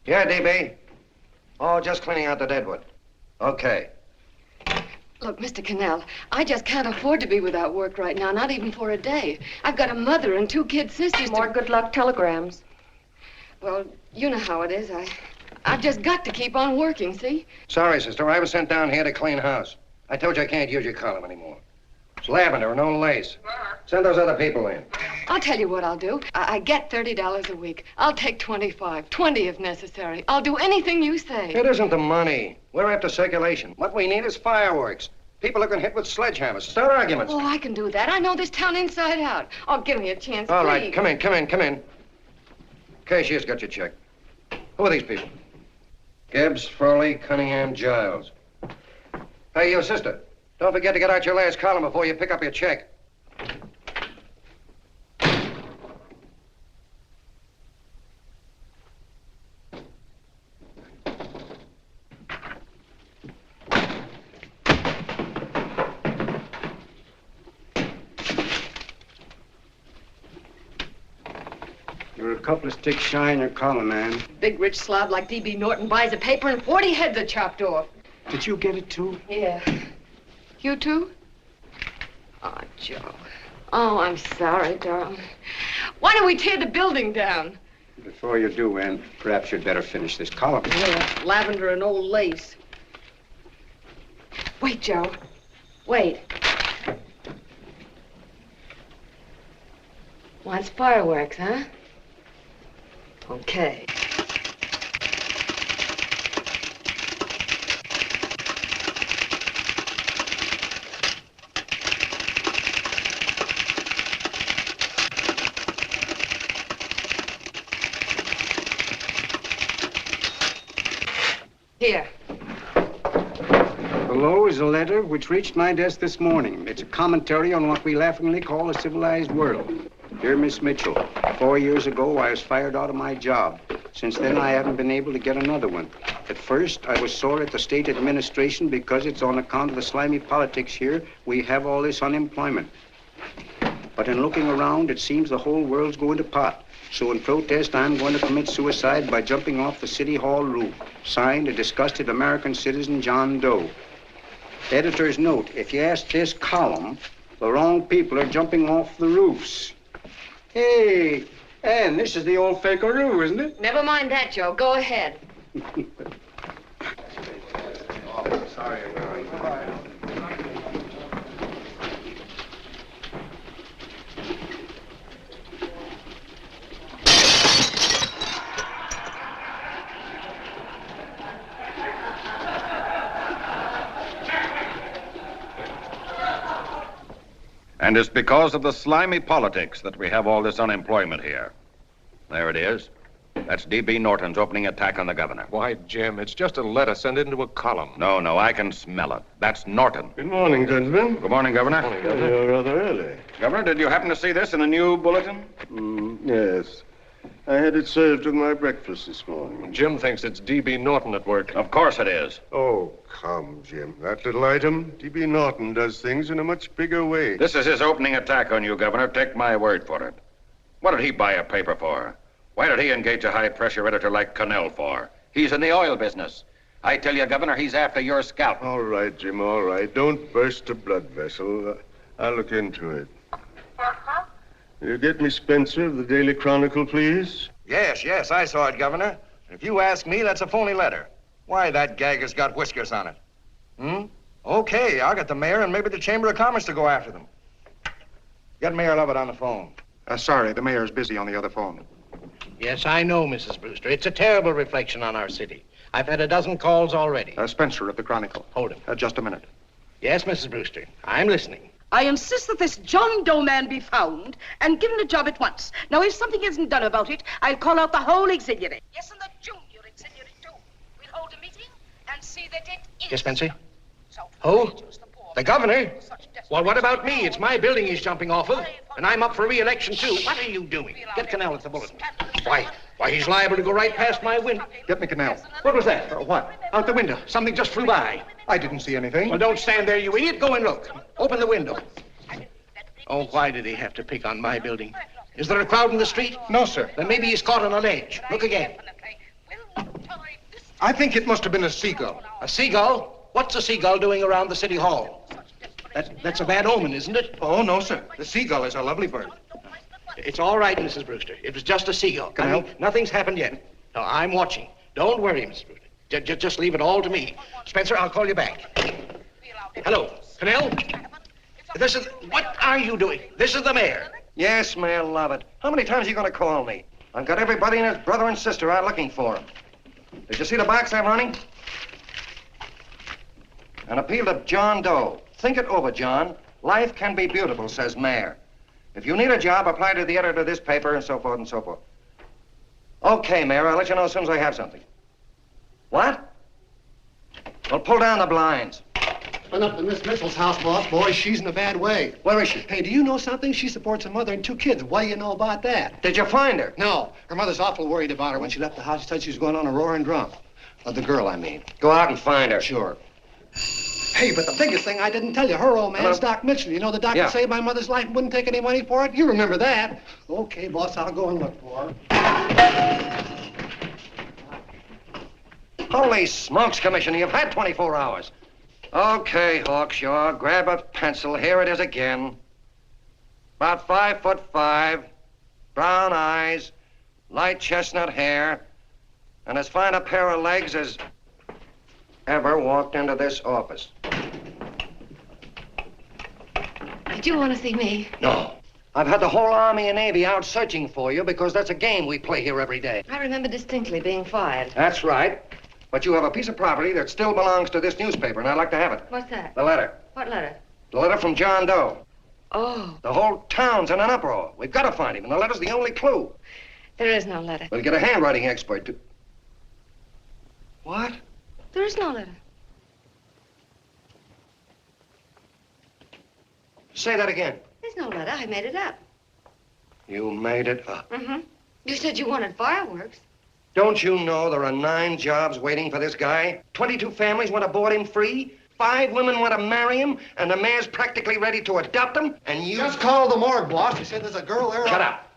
Yeah, DB. Oh, just cleaning out the deadwood. Okay. Look, Mr. Connell, I just can't afford to be without work right now, not even for a day. I've got a mother and 2 kid sisters. More good luck telegrams. Well, you know how it is. I've just got to keep on working, see? Sorry, sister. I was sent down here to clean house. I told you I can't use your column anymore. It's lavender and no lace. Send those other people in. I'll tell you what I'll do. I get $30 a week. I'll take 25, 20 if necessary. I'll do anything you say. It isn't the money. We're after circulation. What we need is fireworks. People who can hit with sledgehammers. Start arguments. Oh, I can do that. I know this town inside out. Oh, give me a chance, All please. right, come in. Cashier's got your check. Who are these people? Gibbs, Frawley, Cunningham, Giles. Hey, you sister. Don't forget to get out your last column before you pick up your check. You're a couple of sticks shy in your column, man. Big rich slob like D.B. Norton buys a paper and 40 heads are chopped off. Did you get it, too? Yeah. You too? Oh, Joe. Oh, I'm sorry, darling. Why don't we tear the building down? Before you do, Ann, perhaps you'd better finish this column. Yeah, lavender and old lace. Wait, Joe. Wait. Wants fireworks, huh? Okay. Here. Below is a letter which reached my desk this morning. It's a commentary on what we laughingly call a civilized world. Dear Miss Mitchell, 4 years ago, I was fired out of my job. Since then, I haven't been able to get another one. At first, I was sore at the state administration because it's on account of the slimy politics here we have all this unemployment. But in looking around, it seems the whole world's going to pot. So in protest, I'm going to commit suicide by jumping off the City Hall roof. Signed, a disgusted American citizen, John Doe. Editor's note, if you ask this column, the wrong people are jumping off the roofs. Hey, Ann, this is the old fakeroo, isn't it? Never mind that, Joe. Go ahead. Oh, sorry. And it's because of the slimy politics that we have all this unemployment here. There it is. That's D.B. Norton's opening attack on the governor. Why, Jim, it's just a letter sent into a column. No, I can smell it. That's Norton. Good morning, gentlemen. Good morning, Governor. Morning, Governor. You're rather early. Governor, did you happen to see this in the new bulletin? Yes. I had it served with my breakfast this morning. Jim thinks it's D.B. Norton at work. Of course it is. Oh, come, Jim. That little item, D.B. Norton does things in a much bigger way. This is his opening attack on you, Governor. Take my word for it. What did he buy a paper for? Why did he engage a high-pressure editor like Connell for? He's in the oil business. I tell you, Governor, he's after your scalp. All right, Jim, all right. Don't burst a blood vessel. I'll look into it. Will you get me Spencer of the Daily Chronicle, please? Yes, I saw it, Governor. If you ask me, that's a phony letter. Why, that gagger's got whiskers on it. Okay, I'll get the mayor and maybe the Chamber of Commerce to go after them. Get Mayor Lovett on the phone. Sorry, the mayor's busy on the other phone. Yes, I know, Mrs. Brewster. It's a terrible reflection on our city. I've had a dozen calls already. Spencer of the Chronicle. Hold him. Just a minute. Yes, Mrs. Brewster. I'm listening. I insist that this John Doe man be found and given a job at once. Now, if something isn't done about it, I'll call out the whole auxiliary. Yes, and the junior auxiliary, too. We'll hold a meeting and see that it is. Yes, Spencer? So, Who? The governor? Well, what about me? It's my building he's jumping off of, and I'm up for re-election, too. What are you doing? Get Connell at the bulletin. Why, he's liable to go right past my window. Get me Connell. What was that? What? Out the window. Something just flew by. I didn't see anything. Well, don't stand there, you idiot. Go and look. Open the window. Oh, why did he have to pick on my building? Is there a crowd in the street? No, sir. Then maybe he's caught on a ledge. Look again. I think it must have been a seagull. A seagull? What's a seagull doing around the city hall? That's a bad omen, isn't it? Oh, no, sir. The seagull is a lovely bird. It's all right, Mrs. Brewster. It was just a seagull. Connell? Nothing's happened yet. No, I'm watching. Don't worry, Mrs. Brewster. Just leave it all to me. Spencer, I'll call you back. Hello, Connell? What are you doing? This is the mayor. Yes, Mayor Lovett. How many times are you going to call me? I've got everybody and his brother and sister out looking for him. Did you see the box I'm running? An appeal to John Doe. Think it over, John. Life can be beautiful, says Mayor. If you need a job, apply to the editor of this paper and so forth and so forth. Okay, Mayor, I'll let you know as soon as I have something. What? Well, pull down the blinds. Went up to Miss Mitchell's house, boss. Boy, she's in a bad way. Where is she? Hey, do you know something? She supports a mother and 2 kids. What do you know about that? Did you find her? No. Her mother's awful worried about her. When she left the house, she said she was going on a roaring drunk. The girl, I mean. Go out and find her. Sure. Hey, but the biggest thing I didn't tell you, her old man's Doc Mitchell. You know the doc that saved my mother's life and wouldn't take any money for it? You remember that. Okay, boss, I'll go and look for her. Holy smokes, Commissioner, you've had 24 hours. Okay, Hawkshaw, grab a pencil. Here it is again. About 5'5", brown eyes, light chestnut hair, and as fine a pair of legs as ever walked into this office. Did you want to see me? No. I've had the whole Army and Navy out searching for you because that's a game we play here every day. I remember distinctly being fired. That's right. But you have a piece of property that still belongs to this newspaper, and I'd like to have it. What's that? The letter. What letter? The letter from John Doe. Oh. The whole town's in an uproar. We've got to find him, and the letter's the only clue. There is no letter. We'll get a handwriting expert to... What? There is no letter. Say that again. There's no letter. I made it up. You made it up. Mm-hmm. You said you wanted fireworks. Don't you know there are 9 jobs waiting for this guy? 22 families want to board him free. 5 women want to marry him, and the mayor's practically ready to adopt him, and you... Just call the morgue, boss. He said there's a girl there. Shut up.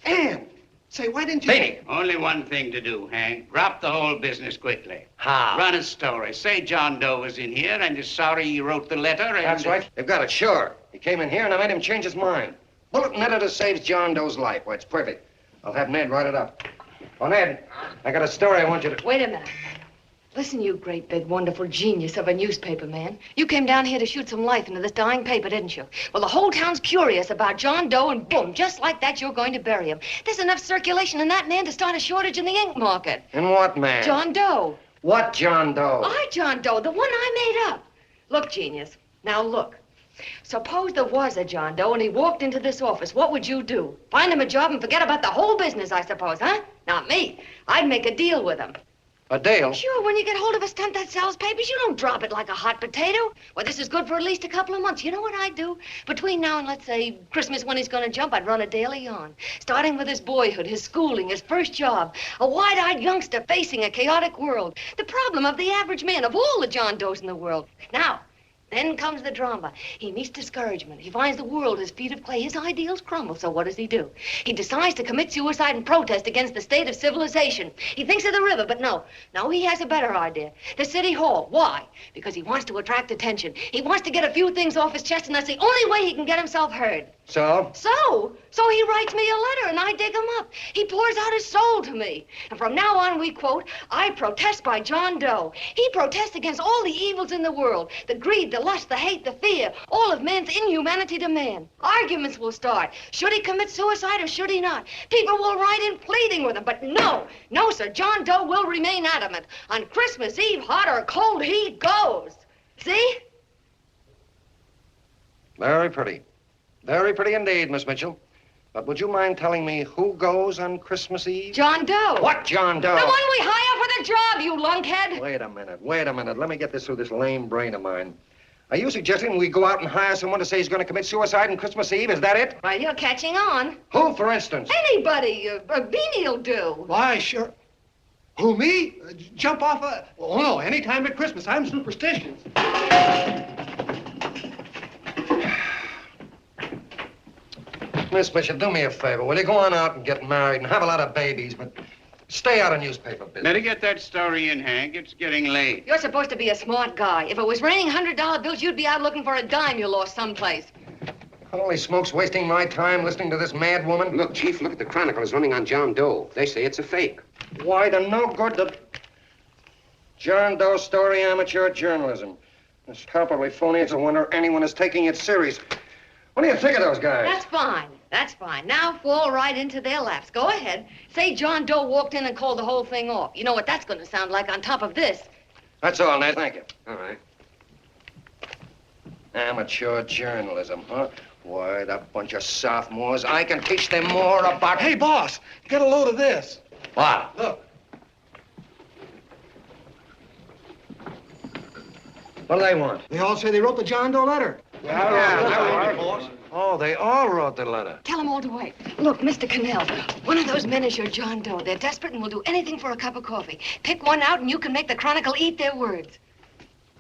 Ann! Say, why didn't you... Beanie. Only one thing to do, Hank. Drop the whole business quickly. How? Run a story. Say John Doe was in here and is sorry he wrote the letter and... That's right. They've got it, sure. He came in here and I made him change his mind. Bulletin editor saves John Doe's life. Why, it's perfect. I'll have Ned write it up. Oh, Ned, I got a story I want you to... Wait a minute. Listen, you great, big, wonderful genius of a newspaper man. You came down here to shoot some life into this dying paper, didn't you? Well, the whole town's curious about John Doe, and boom, just like that, you're going to bury him. There's enough circulation in that man to start a shortage in the ink market. In what man? John Doe. What John Doe? John Doe, the one I made up. Look, genius, now look. Suppose there was a John Doe and he walked into this office. What would you do? Find him a job and forget about the whole business, I suppose, huh? Not me. I'd make a deal with him. A deal? Sure, when you get hold of a stunt that sells papers, you don't drop it like a hot potato. Well, this is good for at least a couple of months. You know what I'd do? Between now and, let's say, Christmas when he's going to jump, I'd run a daily on. Starting with his boyhood, his schooling, his first job. A wide-eyed youngster facing a chaotic world. The problem of the average man, of all the John Does in the world. Now, then comes the drama. He meets discouragement. He finds the world his feet of clay. His ideals crumble. So what does he do? He decides to commit suicide and protest against the state of civilization. He thinks of the river, but no. No, he has a better idea. The city hall. Why? Because he wants to attract attention. He wants to get a few things off his chest, and that's the only way he can get himself heard. So? So he writes me a letter, and I dig him up. He pours out his soul to me. And from now on, we quote, I protest by John Doe. He protests against all the evils in the world. The greed, the lust, the hate, the fear. All of man's inhumanity to man. Arguments will start. Should he commit suicide or should he not? People will write in pleading with him. But no, sir, John Doe will remain adamant. On Christmas Eve, hot or cold, he goes. See? Very pretty. Very pretty indeed, Miss Mitchell. But would you mind telling me who goes on Christmas Eve? John Doe. What John Doe? The one we hire for the job, you lunkhead. Wait a minute. Let me get this through this lame brain of mine. Are you suggesting we go out and hire someone to say he's going to commit suicide on Christmas Eve? Is that it? Well, you're catching on. Who, for instance? Anybody. Beanie'll do. Why, sure. Who, me? Jump off a... Oh, no, any time at Christmas. I'm superstitious. Miss Mitchell, do me a favor. Will you go on out and get married and have a lot of babies, but Stay out of newspaper business. Better get that story in, Hank. It's getting late. You're supposed to be a smart guy. If it was raining $100 bills, you'd be out looking for a dime you lost someplace. Holy smokes, wasting my time listening to this mad woman. Look, Chief, look at the Chronicle. It's running on John Doe. They say it's a fake. Why the no good the John Doe story, amateur journalism. It's palpably phony. It's a wonder anyone is taking it serious. What do you think of those guys? That's fine. That's fine. Now fall right into their laps. Go ahead. Say John Doe walked in and called the whole thing off. You know what that's going to sound like on top of this. That's all, Ned. Thank you. All right. Amateur journalism, huh? Why, that bunch of sophomores. I can teach them more about... Hey, boss, get a load of this. What? Look. What do they want? They all say they wrote the John Doe letter. Yeah, oh, they all wrote the letter. Tell them all to wait. Look, Mr. Connell, one of those men is your John Doe. They're desperate and will do anything for a cup of coffee. Pick one out and you can make the Chronicle eat their words.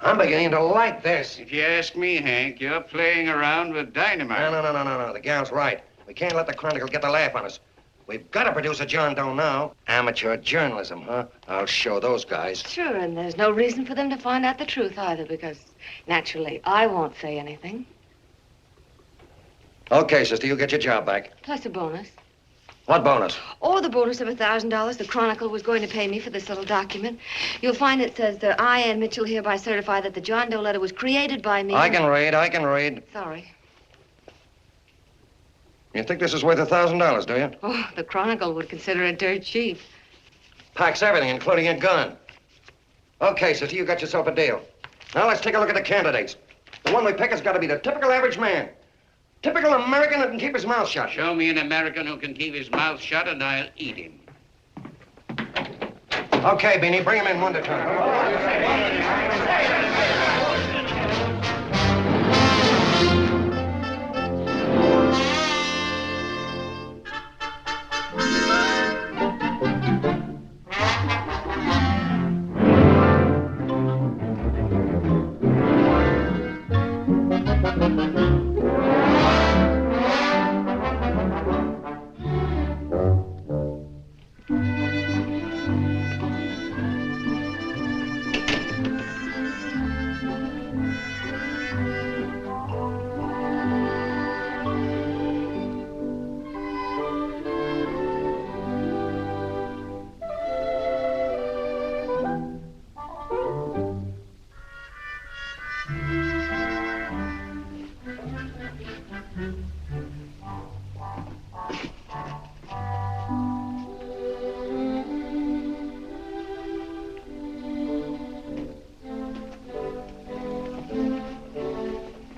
I'm beginning to like this. If you ask me, Hank, you're playing around with dynamite. No. The gal's right. We can't let the Chronicle get the laugh on us. We've got to produce a John Doe now. Amateur journalism, huh? I'll show those guys. Sure, and there's no reason for them to find out the truth either, because naturally, I won't say anything. Okay, sister, you get your job back. Plus a bonus. What bonus? Or the bonus of $1,000 the Chronicle was going to pay me for this little document. You'll find it says that I, Ann Mitchell, hereby certify that the John Doe letter was created by me. I can read. Sorry. You think this is worth $1,000, do you? Oh, the Chronicle would consider it dirt cheap. Packs everything, including a gun. Okay, sister, you got yourself a deal. Now let's take a look at the candidates. The one we pick has got to be the typical average man. Typical American that can keep his mouth shut. Show me an American who can keep his mouth shut and I'll eat him. Okay, Beanie, bring him in one at a time.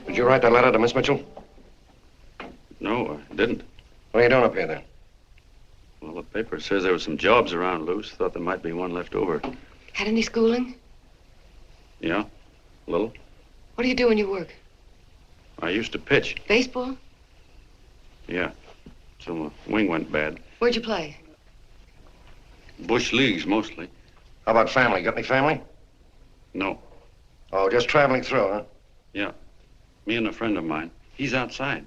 Did you write that letter to Miss Mitchell? No, I didn't. What are you doing up here, then? Well, the paper says there were some jobs around loose. Thought there might be one left over. Had any schooling? Yeah, a little. What do you do when you work? I used to pitch. Baseball? Yeah, so my wing went bad. Where'd you play? Bush leagues, mostly. How about family? Got any family? No. Oh, just traveling through, huh? Yeah, me and a friend of mine. He's outside.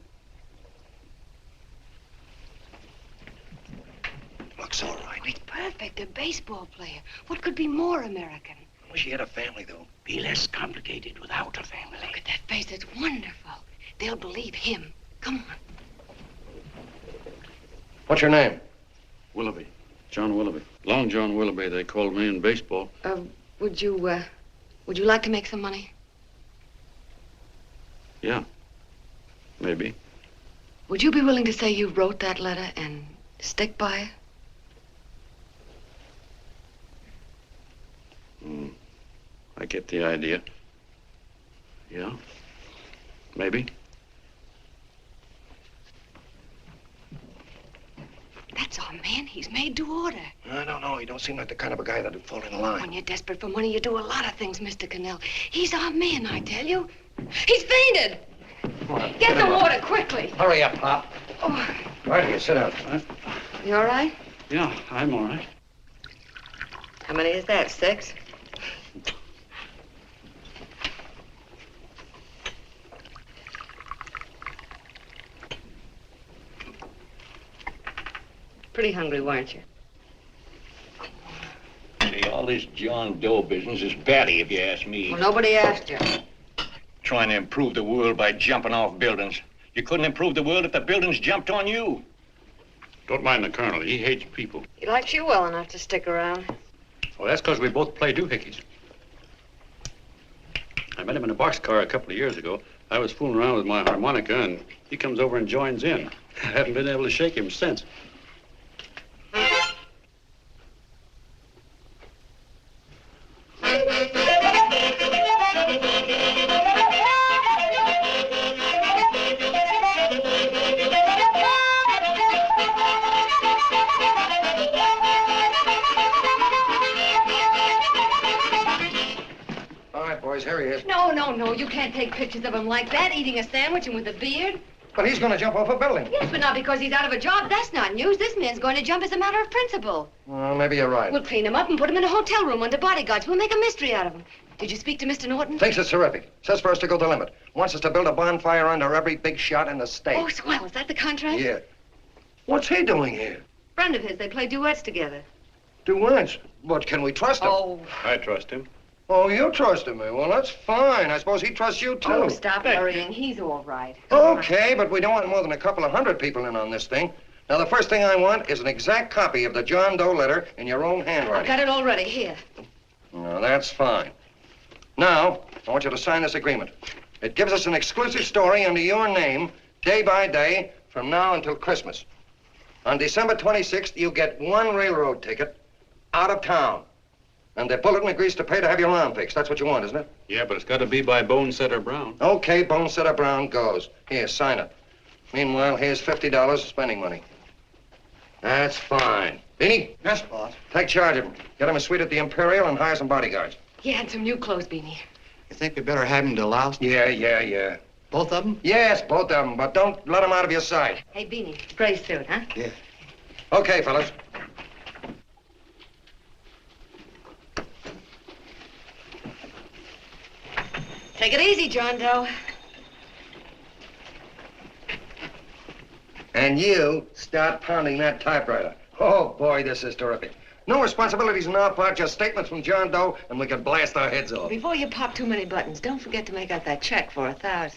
Looks all right. It's perfect, a baseball player. What could be more American? Wish he had a family, though. Be less complicated without a family. Look at that face, it's wonderful. They'll believe him. Come on. What's your name? Willoughby. John Willoughby. Long John Willoughby, they called me in baseball. Would you like to make some money? Yeah, maybe. Would you be willing to say you wrote that letter and stick by it? I get the idea. Yeah, maybe. That's our man. He's made to order. I don't know. He don't seem like the kind of a guy that'd fall in line. When you're desperate for money, you do a lot of things, Mr. Connell. He's our man, I tell you. He's fainted. Get the water quickly. Hurry up, Pop. Oh. Right here, sit down. You all right? Yeah, I'm all right. How many is that, 6? Pretty hungry, weren't you? this John Doe business is batty, if you ask me. Well, nobody asked you. Trying to improve the world by jumping off buildings. You couldn't improve the world if the buildings jumped on you. Don't mind the colonel. He hates people. He likes you well enough to stick around. Well, that's because we both play doohickeys. I met him in a boxcar a couple of years ago. I was fooling around with my harmonica, and he comes over and joins in. I haven't been able to shake him since. Here he is. No, you can't take pictures of him like that, eating a sandwich and with a beard. But he's going to jump off a building. Yes, but not because he's out of a job. That's not news. This man's going to jump as a matter of principle. Well, maybe you're right. We'll clean him up and put him in a hotel room under bodyguards. We'll make a mystery out of him. Did you speak to Mr. Norton? Thinks it's terrific. Says for us to go the limit. Wants us to build a bonfire under every big shot in the state. Oh, swell. Is that the contract? Yeah. What's he doing here? Friend of his. They play duets together. Duets? But can we trust him? Oh. I trust him. Oh, you trusted me. Well, that's fine. I suppose he trusts you, too. Oh, stop worrying. He's all right. Okay, but we don't want more than a couple of hundred people in on this thing. Now, the first thing I want is an exact copy of the John Doe letter in your own handwriting. I've got it already. Here. No, that's fine. Now, I want you to sign this agreement. It gives us an exclusive story under your name, day by day, from now until Christmas. On December 26th, you get one railroad ticket out of town. And the bulletin agrees to pay to have your arm fixed. That's what you want, isn't it? Yeah, but it's got to be by Bonesetter Brown. Okay, Bonesetter Brown goes. Here, sign it. Meanwhile, here's $50 spending money. That's fine. Beanie? Yes, boss. Take charge of him. Get him a suite at the Imperial and hire some bodyguards. Yeah, and some new clothes, Beanie. You think we better have him to louse? Yeah. Both of them? Yes, both of them, but don't let them out of your sight. Hey, Beanie, gray suit, huh? Yeah. Okay, fellas. Take it easy, John Doe. And you start pounding that typewriter. Oh, boy, this is terrific. No responsibilities on our part, just statements from John Doe, and we can blast our heads off. Before you pop too many buttons, don't forget to make out that check for $1,000.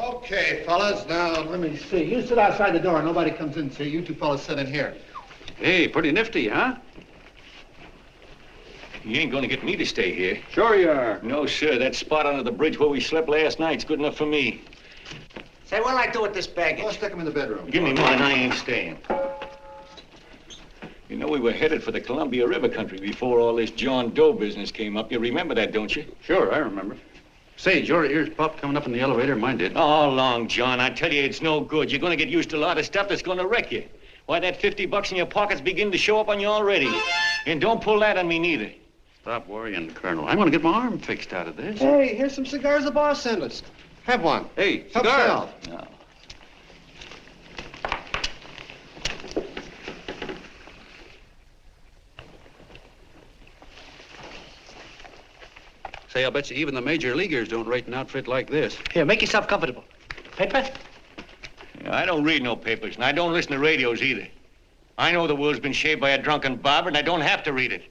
Okay, fellas, now, let me see. You sit outside the door. Nobody comes in, see? You two fellas sit in here. Hey, pretty nifty, huh? You ain't gonna get me to stay here. Sure you are. No, sir. That spot under the bridge where we slept last night's good enough for me. Say, what'll I do with this baggage? I'll stick him in the bedroom. Give me mine. I ain't staying. You know, we were headed for the Columbia River country before all this John Doe business came up. You remember that, don't you? Sure, I remember. Say, your ears popped coming up in the elevator. Mine did. All along, John. I tell you, it's no good. You're gonna get used to a lot of stuff that's gonna wreck you. Why, that $50 in your pocket's beginning to show up on you already. And don't pull that on me, neither. Stop worrying, Colonel. I'm going to get my arm fixed out of this. Hey, here's some cigars the boss sent us. Have one. Hey, Help cigars. yourself. No. Say, I'll bet you even the major leaguers don't rate an outfit like this. Here, make yourself comfortable. Paper? I don't read no papers, and I don't listen to radios either. I know the world's been shaped by a drunken barber, and I don't have to read it.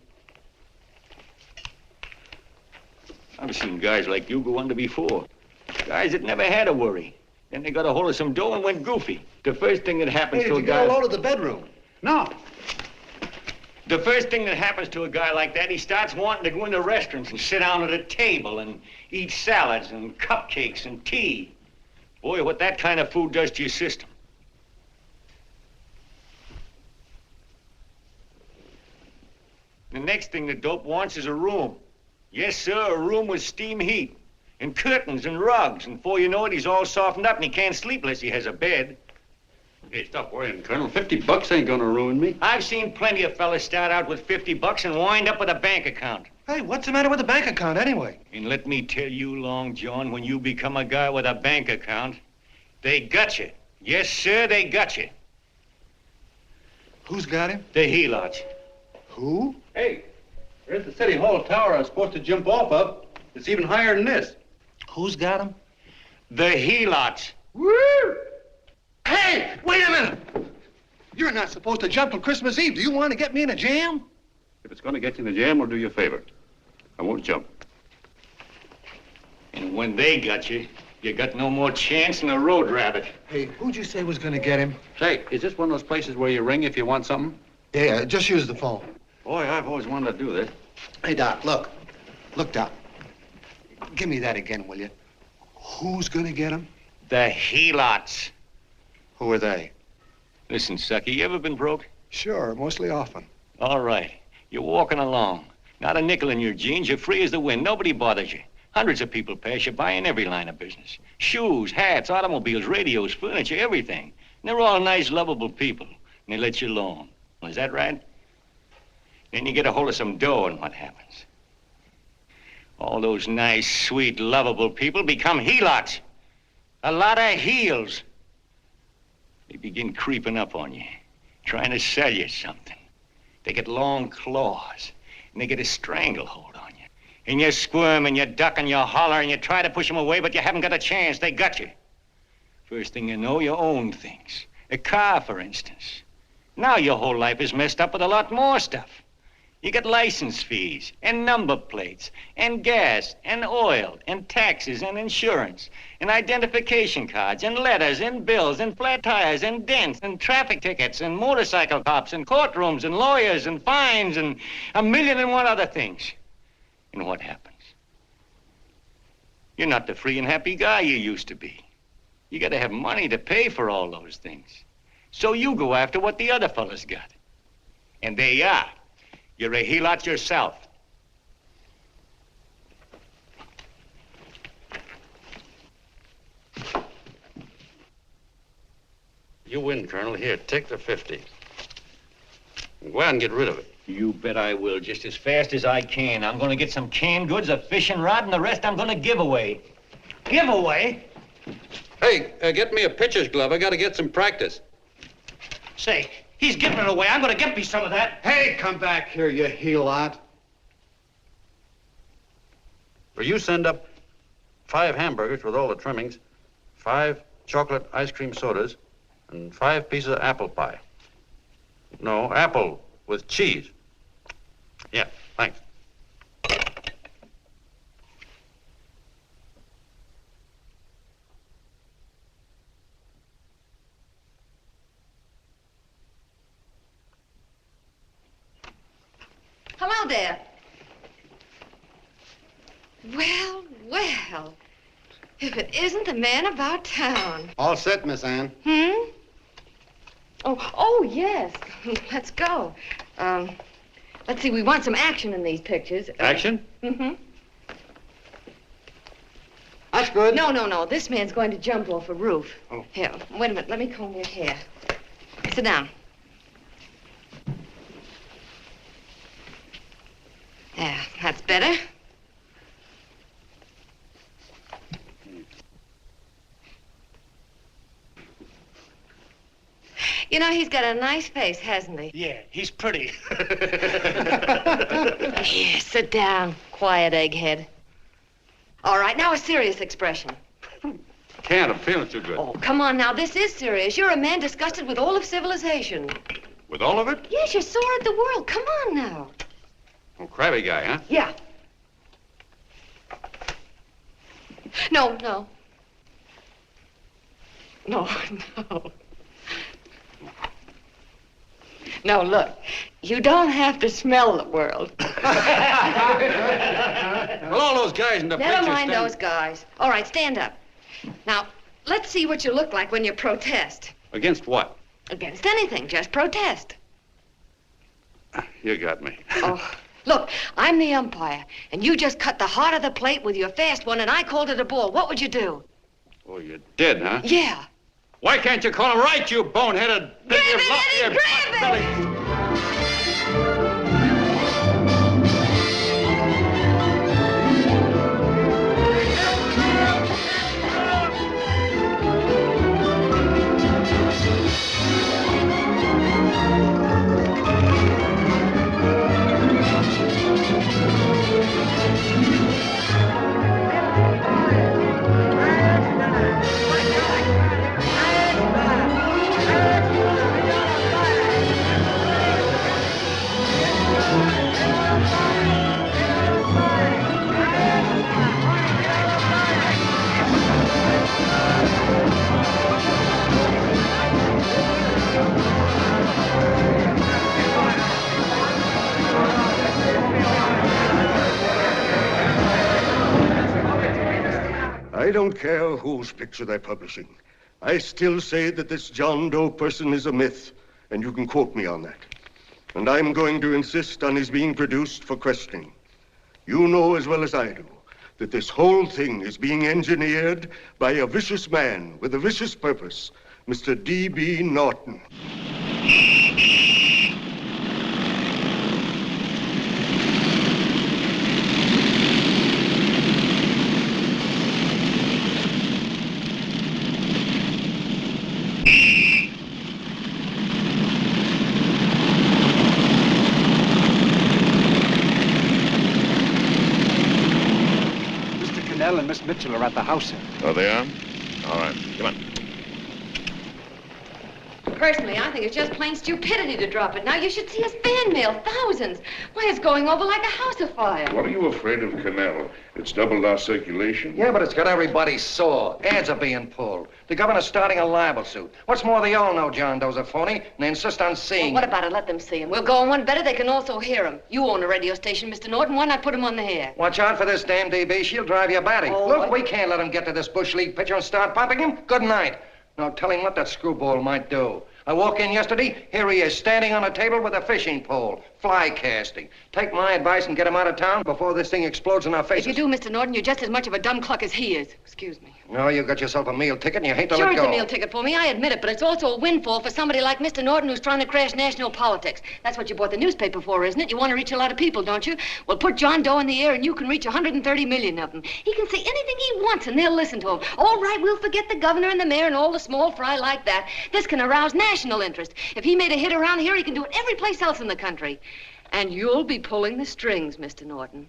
I've seen guys like you go under before. Guys that never had a worry. Then they got a hold of some dough and went goofy. The first thing that happens Hey, to did a you guy... get a load of the bedroom? No. The first thing that happens to a guy like that, he starts wanting to go into restaurants and sit down at a table and eat salads and cupcakes and tea. Boy, what that kind of food does to your system. The next thing the dope wants is a room. Yes, sir, a room with steam heat and curtains and rugs. And before you know it, he's all softened up and he can't sleep unless he has a bed. Hey, stop worrying, Colonel. $50 ain't gonna ruin me. I've seen plenty of fellas start out with $50 and wind up with a bank account. Hey, what's the matter with the bank account anyway? And let me tell you, Long John, when you become a guy with a bank account, they got you. Yes, sir, they got you. Who's got him? The helots. Who? Hey, there's the City Hall tower I was supposed to jump off of. It's even higher than this. Who's got him? The helots. Woo! Hey, wait a minute! You're not supposed to jump till Christmas Eve. Do you want to get me in a jam? If it's going to get you in the jam, I'll do you a favor. I won't jump. And when they got you, you got no more chance than a road rabbit. Hey, who'd you say was going to get him? Say, is this one of those places where you ring if you want something? Yeah, just use the phone. Boy, I've always wanted to do this. Hey, Doc, look. Look, Doc. Give me that again, will you? Who's going to get him? The helots. Who are they? Listen, Sucky, you ever been broke? Sure, mostly often. All right. You're walking along. Not a nickel in your jeans. You're free as the wind. Nobody bothers you. Hundreds of people pass you by in every line of business. Shoes, hats, automobiles, radios, furniture, everything. And they're all nice, lovable people. And they let you alone. Is that right? Then you get a hold of some dough, and what happens? All those nice, sweet, lovable people become helots. A lot of heels. They begin creeping up on you, trying to sell you something. They get long claws, and they get a stranglehold on you. And you squirm, and you duck, and you holler, and you try to push them away, but you haven't got a chance. They got you. First thing you know, you own things. A car, for instance. Now your whole life is messed up with a lot more stuff. You get license fees, and number plates, and gas, and oil, and taxes, and insurance, and identification cards, and letters, and bills, and flat tires, and dents, and traffic tickets, and motorcycle cops, and courtrooms, and lawyers, and fines, and a million and one other things. And what happens? You're not the free and happy guy you used to be. You gotta have money to pay for all those things. So you go after what the other fellas got. And there you are. You're a helot yourself. You win, Colonel. Here, take the 50. Go out and get rid of it. You bet I will, just as fast as I can. I'm gonna get some canned goods, a fishing rod, and the rest I'm gonna give away. Give away? Hey, get me a pitcher's glove. I gotta get some practice. Say, he's giving it away. I'm going to get me some of that. Hey, come back here, you helot. Or you send up 5 hamburgers with all the trimmings, 5 chocolate ice cream sodas, and 5 pieces of apple pie. No, apple with cheese. Yeah, thanks. Hello there. Well, well. If it isn't the man about town. All set, Miss Anne. Hmm? Oh, yes. Let's go. Let's see, we want some action in these pictures. Action? Mm-hmm. That's good. No. This man's going to jump off a roof. Oh. Here, wait a minute. Let me comb your hair. Sit down. Yeah, that's better. You know, he's got a nice face, hasn't he? Yeah, he's pretty. Here, sit down. Quiet, egghead. All right, now a serious expression. Can't. I'm feeling too good. Oh, come on now. This is serious. You're a man disgusted with all of civilization. With all of it? Yes, you're sore at the world. Come on now. Oh, crabby guy, huh? Yeah. No. No, look. You don't have to smell the world. Well, all those guys in the Never picture mind those guys. All right, stand up. Now, let's see what you look like when you protest. Against what? Against anything, just protest. You got me. Oh, look, I'm the umpire, and you just cut the heart of the plate with your fast one, and I called it a ball. What would you do? Oh, you did, huh? Yeah. Why can't you call him right, you boneheaded... Grab it, Eddie, grab it! I don't care whose picture they're publishing. I still say that this John Doe person is a myth, and you can quote me on that. And I'm going to insist on his being produced for questioning. You know as well as I do that this whole thing is being engineered by a vicious man with a vicious purpose, Mr. D.B. Norton. Connell and Miss Mitchell are at the house, sir. Oh, they are? All right, come on. Personally, I think it's just plain stupidity to drop it. Now, you should see his fan mail, thousands. Why, it's going over like a house afire. What are you afraid of, Connell? It's doubled our circulation. Yeah, but it's got everybody sore. Ads are being pulled. The governor's starting a libel suit. What's more, they all know John Doe's a phony, and they insist on seeing Well, what about it? Let them see him. We'll go on one better. They can also hear him. You own a radio station, Mr. Norton. Why not put him on the air? Watch out for this damn DB. She'll drive you batty. Oh, Look, we can't let him get to this Bush League pitcher and start pumping him. Good night. Now, tell him what that screwball might do. I walk in yesterday, here he is, standing on a table with a fishing pole, fly casting. Take my advice and get him out of town before this thing explodes in our faces. If you do, Mr. Norton, you're just as much of a dumb cluck as he is. Excuse me. No, you got yourself a meal ticket and you hate to Sure, let go. it's a meal ticket for me, I admit it, but it's also a windfall for somebody like Mr. Norton who's trying to crash national politics. That's what you bought the newspaper for, isn't it? You want to reach a lot of people, don't you? Well, put John Doe in the air and you can reach 130 million of them. He can say anything he wants and they'll listen to him. All right, we'll forget the governor and the mayor and all the small fry like that. This can arouse national interest. If he made a hit around here, he can do it every place else in the country. And you'll be pulling the strings, Mr. Norton.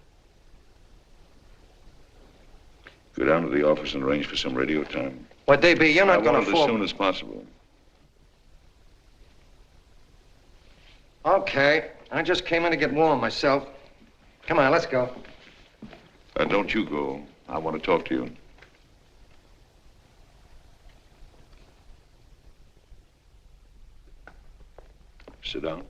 Go down to the office and arrange for some radio time. What, DB, you're not going I to want it as soon as possible. Okay. I just came in to get warm myself. Come on, let's go. Don't you go. I want to talk to you. Sit down.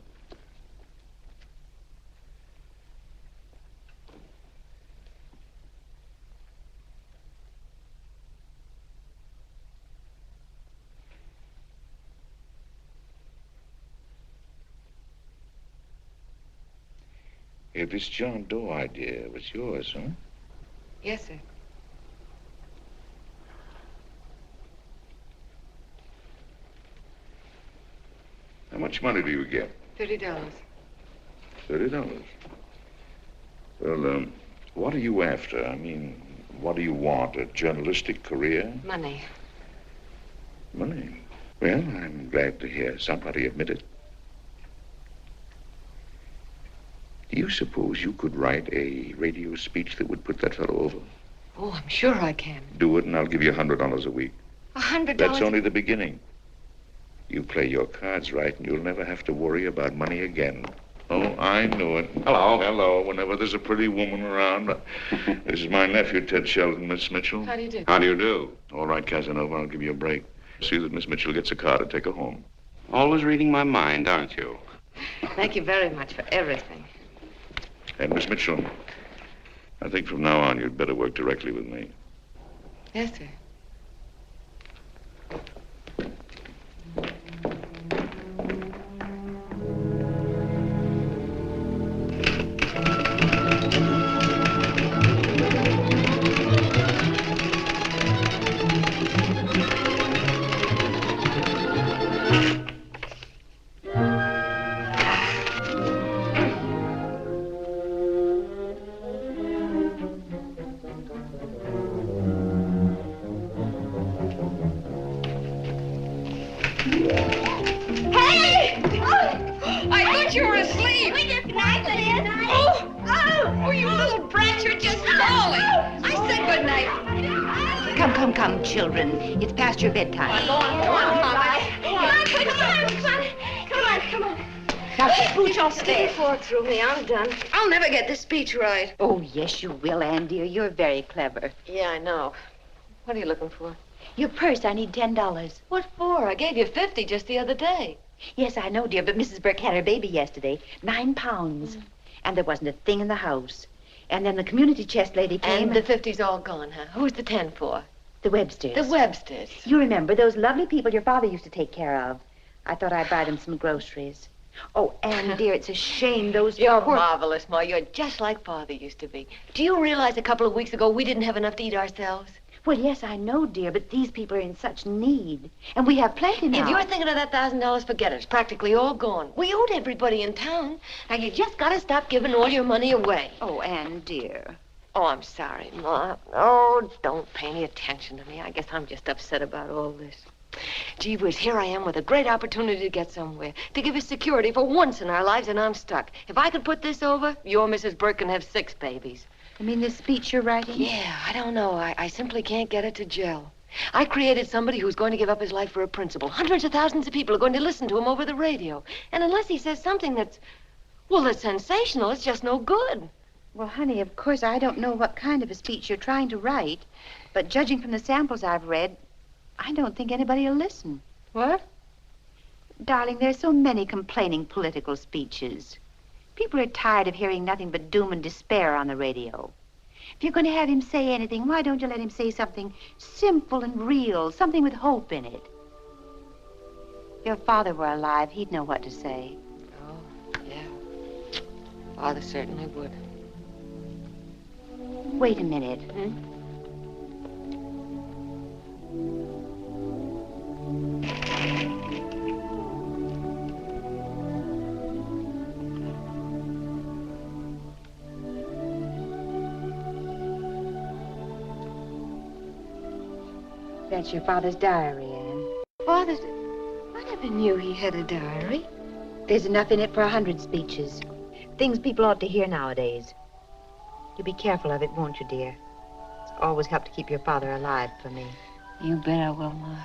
Hey, this John Doe idea was yours, huh? Yes, sir. How much money do you get? $30. $30. Well, what are you after? I mean, what do you want? A journalistic career? Money. Money? Well, I'm glad to hear somebody admit it. Do you suppose you could write a radio speech that would put that fellow over? Oh, I'm sure I can. Do it, and I'll give you $100 a week. $100? That's only the beginning. You play your cards right, and you'll never have to worry about money again. Oh, I knew it. Hello. Hello. Whenever there's a pretty woman around. This is my nephew, Ted Sheldon, Miss Mitchell. How do you do? How do you do? All right, Casanova, I'll give you a break. See that Miss Mitchell gets a car to take her home. Always reading my mind, aren't you? Thank you very much for everything. And Miss Mitchell, I think from now on you'd better work directly with me. Yes, sir. Come, children. It's past your bedtime. Go on, Mama. Come on. Now, scooch off the bed. Before through me, I'm done. I'll never get this speech right. Oh, yes, you will, Ann, dear. You're very clever. Yeah, I know. What are you looking for? Your purse. I need $10. What for? I gave you 50 just the other day. Yes, I know, dear, but Mrs. Burke had her baby yesterday. 9 pounds. And there wasn't a thing in the house. And then the community chest lady came. And the 50's all gone, huh? Who's the 10 for? The Websters. The Websters. You remember those lovely people your father used to take care of. I thought I'd buy them some groceries. Oh, Anne, dear, it's a shame those You're poor... marvelous, Ma. You're just like Father used to be. Do you realize a couple of weeks ago we didn't have enough to eat ourselves? Well, yes, I know, dear, but these people are in such need. And we have plenty now. If you're thinking of that $1,000, forget it. It's practically all gone. We owed everybody in town. Now, you just gotta stop giving all your money away. Oh, Anne, dear. Oh, I'm sorry, Ma. Oh, don't pay any attention to me. I guess I'm just upset about all this. Gee whiz, here I am with a great opportunity to get somewhere, to give us security for once in our lives, and I'm stuck. If I could put this over, your Mrs. Burke can have 6 babies. You mean this speech you're writing? Yeah, I don't know. I simply can't get it to gel. I created somebody who's going to give up his life for a principle. Hundreds of thousands of people are going to listen to him over the radio. And unless he says something that's sensational, it's just no good. Well, honey, of course, I don't know what kind of a speech you're trying to write, but judging from the samples I've read, I don't think anybody will listen. What? Darling, there's so many complaining political speeches. People are tired of hearing nothing but doom and despair on the radio. If you're going to have him say anything, why don't you let him say something simple and real, something with hope in it? If your father were alive, he'd know what to say. Oh, yeah. Father certainly would. Wait a minute. That's your father's diary, Anne. Father's... I never knew he had a diary. There's enough in it for 100 speeches. Things people ought to hear nowadays. You'll be careful of it, won't you, dear? It's always helped to keep your father alive for me. You bet I will, Ma.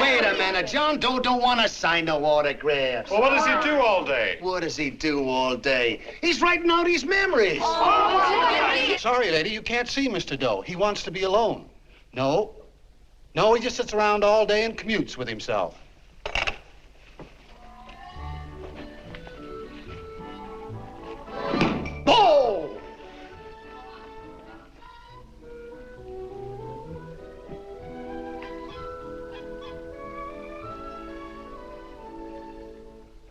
Wait a minute. John Doe don't want to sign no autographs. Well, what does he do all day? What does he do all day? He's writing out his memories. Sorry, lady, you can't see Mr. Doe. He wants to be alone. No, he just sits around all day and commutes with himself. Oh!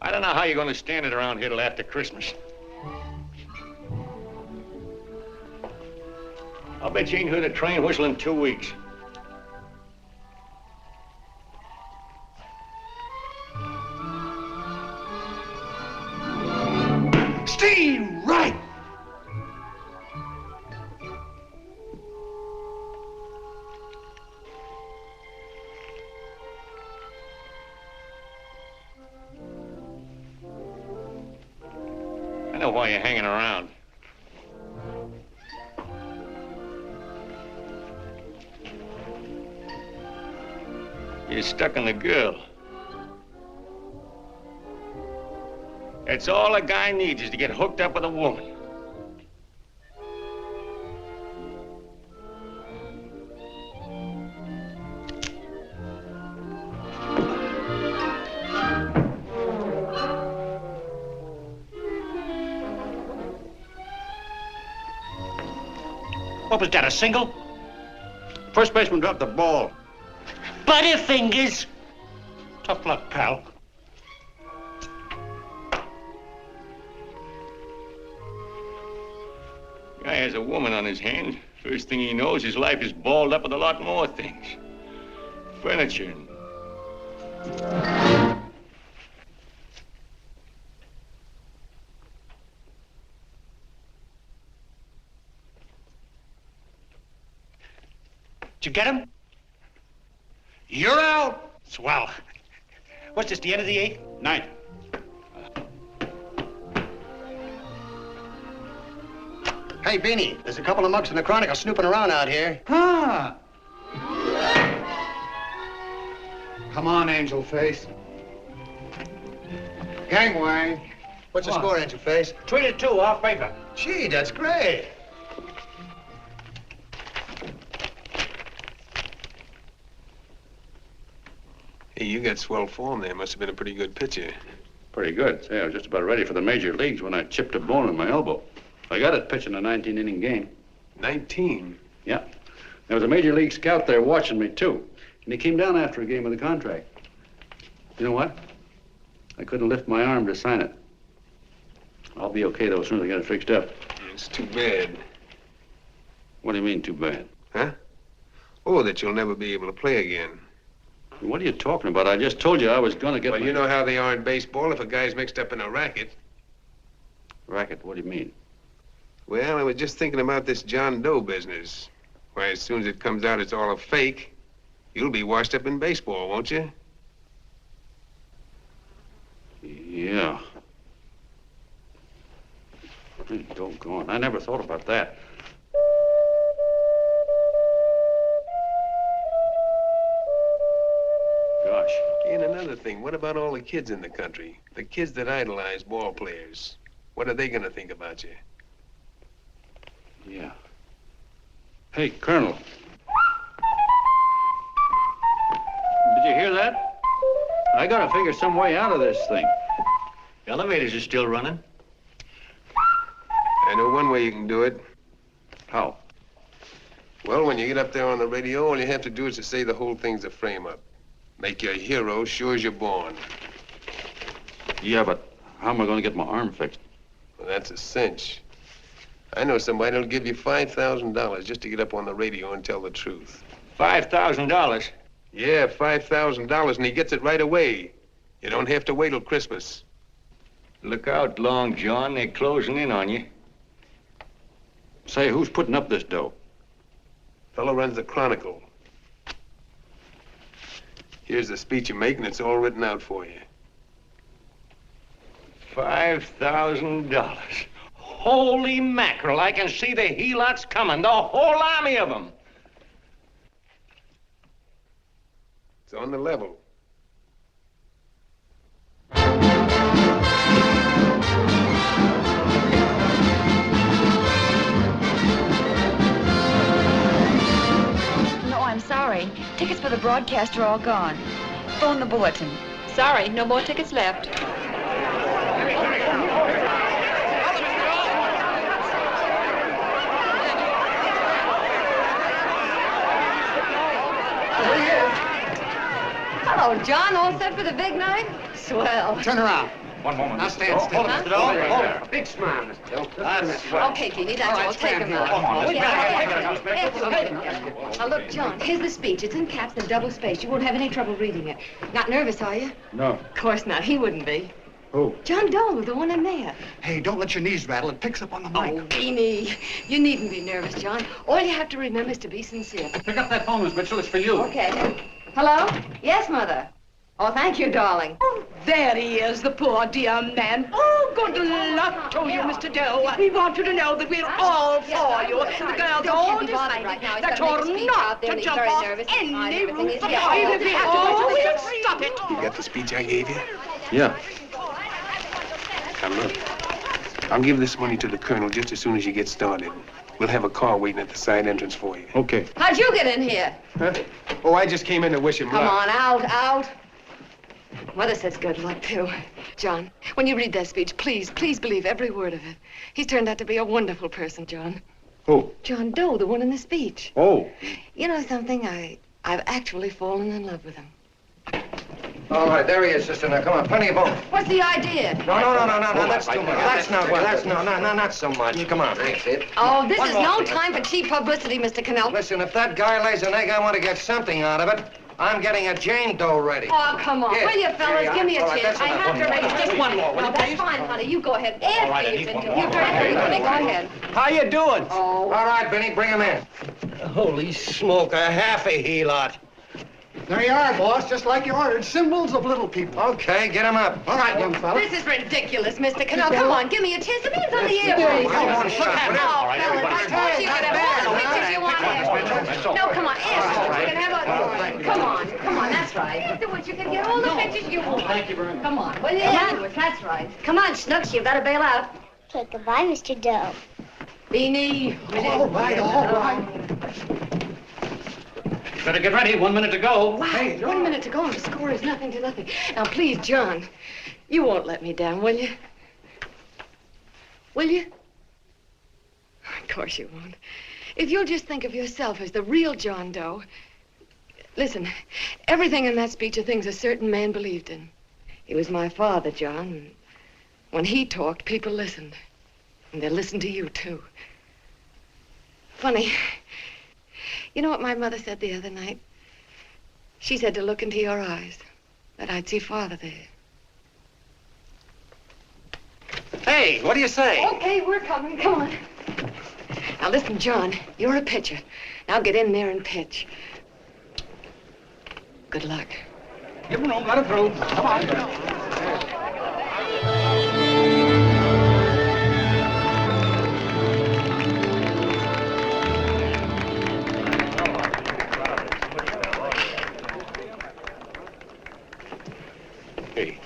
I don't know how you're going to stand it around here till after Christmas. I'll bet you ain't heard a train whistle in 2 weeks. Steve, right! I know why you're hanging around. You're stuck on the girl. That's all a guy needs is to get hooked up with a woman. What was that, a single? First baseman dropped the ball. Butterfingers. Tough luck, pal. Guy has a woman on his hands. First thing he knows, his life is balled up with a lot more things. Furniture and... Did you get him? You're out. Swell. What's this, the end of the 8th? 9th. Hey, Beanie, there's a couple of mugs from the Chronicle snooping around out here. Huh. Come on, Angel Face. Gangway. What's the score, Angel Face? 3-2, off paper. Gee, that's great. Hey, you got swell form there. Must have been a pretty good pitcher. Pretty good. Say, I was just about ready for the major leagues when I chipped a bone in my elbow. I got it pitching a 19-inning game. 19? Yeah. There was a major league scout there watching me, too. And he came down after a game of the contract. You know what? I couldn't lift my arm to sign it. I'll be okay, though, as soon as I get it fixed up. It's too bad. What do you mean, too bad? Huh? Oh, that you'll never be able to play again. What are you talking about? I just told you I was going to get Well, you know how they are in baseball if a guy's mixed up in a racket. Racket? What do you mean? Well, I was just thinking about this John Doe business. Why, as soon as it comes out it's all a fake, you'll be washed up in baseball, won't you? Yeah. Hey, doggone. I never thought about that. Gosh. And another thing, what about all the kids in the country? The kids that idolize ball players. What are they going to think about you? Yeah. Hey, Colonel. Did you hear that? I gotta figure some way out of this thing. Elevators are still running. I know one way you can do it. How? Well, when you get up there on the radio, all you have to do is to say the whole thing's a frame-up. Make you a hero sure as you're born. Yeah, but how am I gonna get my arm fixed? Well, that's a cinch. I know somebody that'll give you $5,000 just to get up on the radio and tell the truth. $5,000? Yeah, $5,000, and he gets it right away. You don't have to wait till Christmas. Look out, Long John. They're closing in on you. Say, who's putting up this dough? Fellow runs the Chronicle. Here's the speech you make, and it's all written out for you. $5,000. Holy mackerel, I can see the helots coming, the whole army of them. It's on the level. No, I'm sorry. Tickets for the broadcast are all gone. Phone the bulletin. Sorry, no more tickets left. Hello, John. All set for the big night? Swell. Turn around. One moment. Now stand still. Hold it, Mr. Doe. Hold it. Big smile, Mr. Doe. That's right. Okay, Jeannie, that's all. Take stand him here. out. Come on. Now, look, John, here's the speech. It's in caps and double spaced. You won't have any trouble reading it. Not nervous, are you? No. Of course not. He wouldn't be. Who? John Doe, the one in there. Hey, don't let your knees rattle. It picks up on the mic. Oh, Beanie, you needn't be nervous, John. All you have to remember is to be sincere. Pick up that phone, Miss Mitchell. It's for you. Okay. Hello? Yes, Mother. Oh, thank you, darling. Oh, there he is, the poor dear man. Oh, good luck to you, Mr. Doe. We want you to know that we're all for you. The girls all decided that you're not to jump off any roof at all. Even if we have to we'll stop it. You got the speech I gave you? Yeah. Now, look. I'll give this money to the colonel just as soon as you get started. We'll have a car waiting at the side entrance for you. Okay. How'd you get in here? Huh? Oh, I just came in to wish him Come luck. on, out. Mother says good luck, too. John, when you read that speech, please believe every word of it. He's turned out to be a wonderful person, John. Who? John Doe, the one in the speech. Oh. You know something? I've actually fallen in love with him. All right, there he is, sister. Now, come on, plenty of room. What's the idea? No, that's too much. Not so much. Come on, that's it. Oh, this is no time for cheap publicity, Mr. Connell. Listen, if that guy lays an egg, I want to get something out of it. I'm getting a Jane Doe ready. Oh, come on. Here. Will you, fellas? Here, Give me a all right, chance. that's I enough. have to raise just one more. Well, that's fine, honey. You go ahead. After you've been doing it. You're very honey. Go ahead. How you doing? Oh. All right, Benny, bring him in. Holy smoke, a half a helot. There you are, boss, just like you ordered. Symbols of little people. Okay, get him up. All right, young fella. This is ridiculous, Mr. Connell. Come on, give me a chance. The man's on the air. No, come on, ask. You can have a... Come on, that's right. Afterwards, you can get all the pictures you want. Thank you very much. Come on, will you? Afterwards, that's right. Come on, Snooks, you've got to bail out. Okay, goodbye, Mr. Doe. Beanie. All right. Better get ready. 1 minute to go. Wow, 1 minute to go and the score is nothing to nothing. Now, please, John, You won't let me down, will you? Will you? Of course you won't. If you'll just think of yourself as the real John Doe. Listen, everything in that speech are things a certain man believed in. He was my father, John. And when he talked, people listened. And they'll listen to you, too. Funny. You know what my mother said the other night? She said to look into your eyes, that I'd see Father there. Hey, what do you say? Okay, we're coming. Come on. Now listen, John, you're a pitcher. Now get in there and pitch. Good luck. Give him room, let him through. Come on. Hey,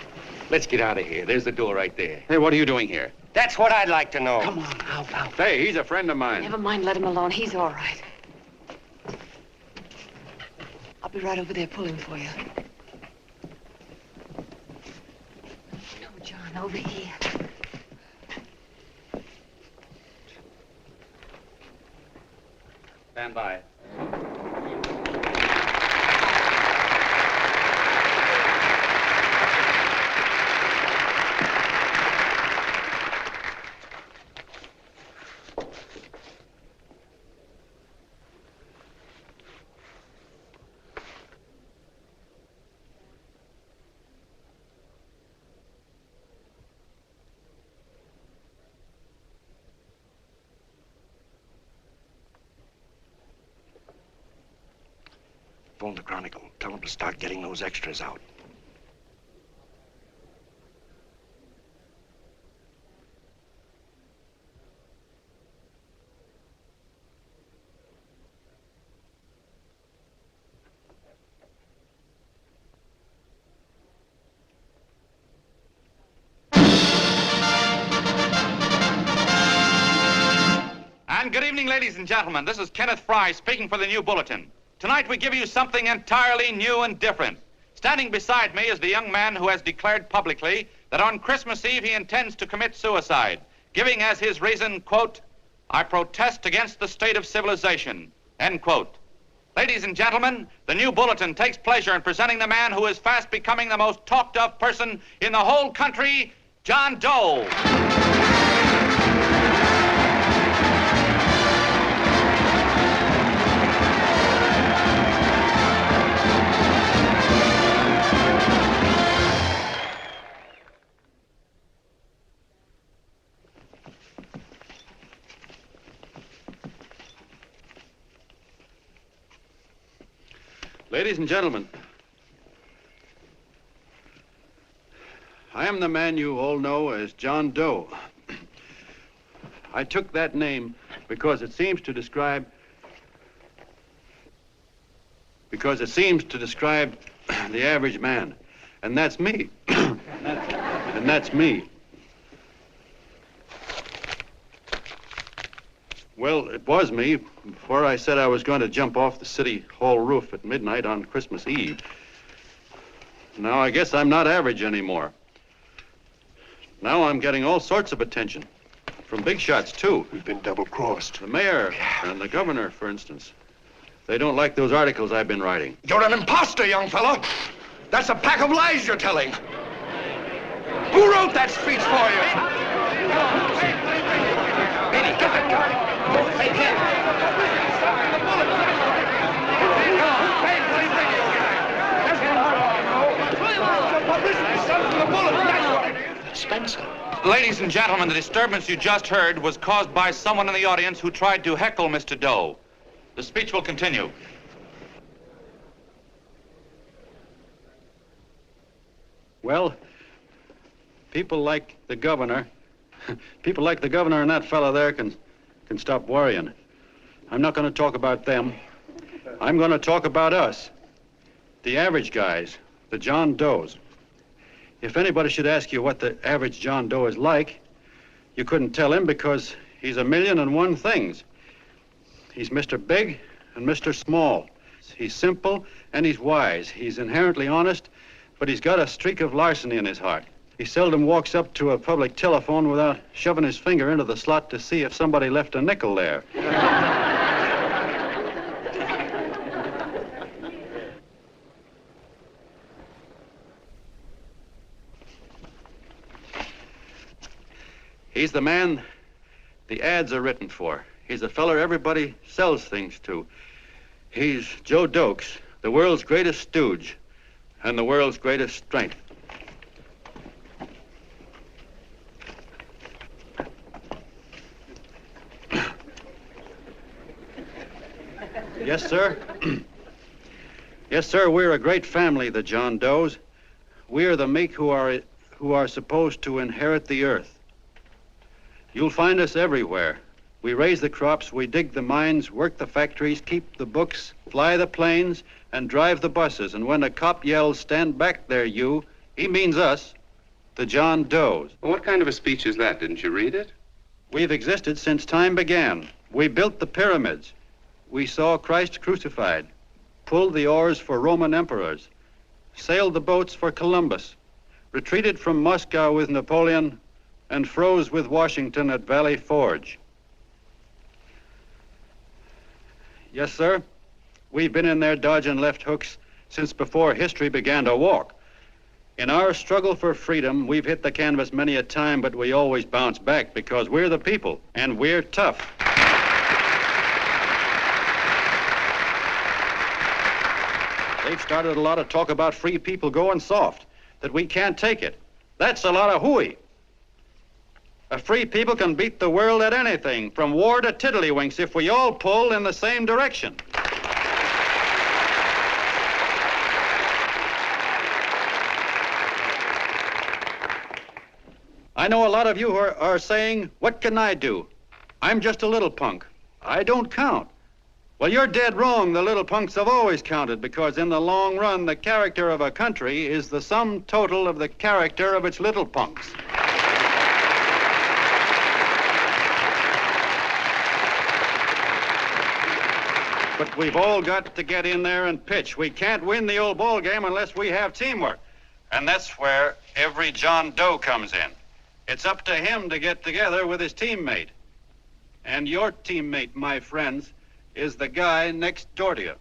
let's get out of here. There's the door right there. Hey, what are you doing here? That's what I'd like to know. Come on, out. Hey, he's a friend of mine. Never mind, let him alone. He's all right. I'll be right over there pulling for you. No, John, over here. Stand by. Phone the Chronicle. Tell them to start getting those extras out. And good evening, ladies and gentlemen. This is Kenneth Fry speaking for the New Bulletin. Tonight we give you something entirely new and different. Standing beside me is the young man who has declared publicly that on Christmas Eve he intends to commit suicide, giving as his reason, quote, "I protest against the state of civilization," end quote. Ladies and gentlemen, the New Bulletin takes pleasure in presenting the man who is fast becoming the most talked of person in the whole country, John Doe. Ladies and gentlemen, I am the man you all know as John Doe. I took that name because it seems to describe the average man. And that's me. And that's me. Well, it was me before I said I was going to jump off the city hall roof at midnight on Christmas Eve. Now I guess I'm not average anymore. Now I'm getting all sorts of attention. From big shots, too. We've been double-crossed. The mayor and the governor, for instance. They don't like those articles I've been writing. You're an imposter, young fella. That's a pack of lies you're telling. Who wrote that speech for you? Benny, get that guy. Hey, Ken. Spencer. Ladies and gentlemen, the disturbance you just heard was caused by someone in the audience who tried to heckle Mr. Doe. The speech will continue. Well, people like the governor and that fella there can stop worrying. I'm not going to talk about them. I'm going to talk about us, the average guys, the John Does. If anybody should ask you what the average John Doe is like, you couldn't tell him because he's 1,000,001 things. He's Mr. Big and Mr. Small. He's simple and he's wise. He's inherently honest, but he's got a streak of larceny in his heart. He seldom walks up to a public telephone without shoving his finger into the slot to see if somebody left a nickel there. He's the man the ads are written for. He's a feller everybody sells things to. He's Joe Dokes, the world's greatest stooge and the world's greatest strength. Yes, sir. Yes, sir, we're a great family, the John Does. We're the meek who are supposed to inherit the earth. You'll find us everywhere. We raise the crops, we dig the mines, work the factories, keep the books, fly the planes, and drive the buses. And when a cop yells, "Stand back there, you," he means us, the John Does. Well, what kind of a speech is that? Didn't you read it? We've existed since time began. We built the pyramids. We saw Christ crucified, pulled the oars for Roman emperors, sailed the boats for Columbus, retreated from Moscow with Napoleon, and froze with Washington at Valley Forge. Yes, sir. We've been in there dodging left hooks since before history began to walk. In our struggle for freedom, we've hit the canvas many a time, but we always bounce back because we're the people, and we're tough. They've started a lot of talk about free people going soft, that we can't take it. That's a lot of hooey. A free people can beat the world at anything, from war to tiddlywinks, if we all pull in the same direction. I know a lot of you are saying, "What can I do? I'm just a little punk. I don't count." Well, you're dead wrong. The little punks have always counted, because in the long run, the character of a country is the sum total of the character of its little punks. But we've all got to get in there and pitch. We can't win the old ball game unless we have teamwork. And that's where every John Doe comes in. It's up to him to get together with his teammate. And your teammate, my friends, is the guy next door to you.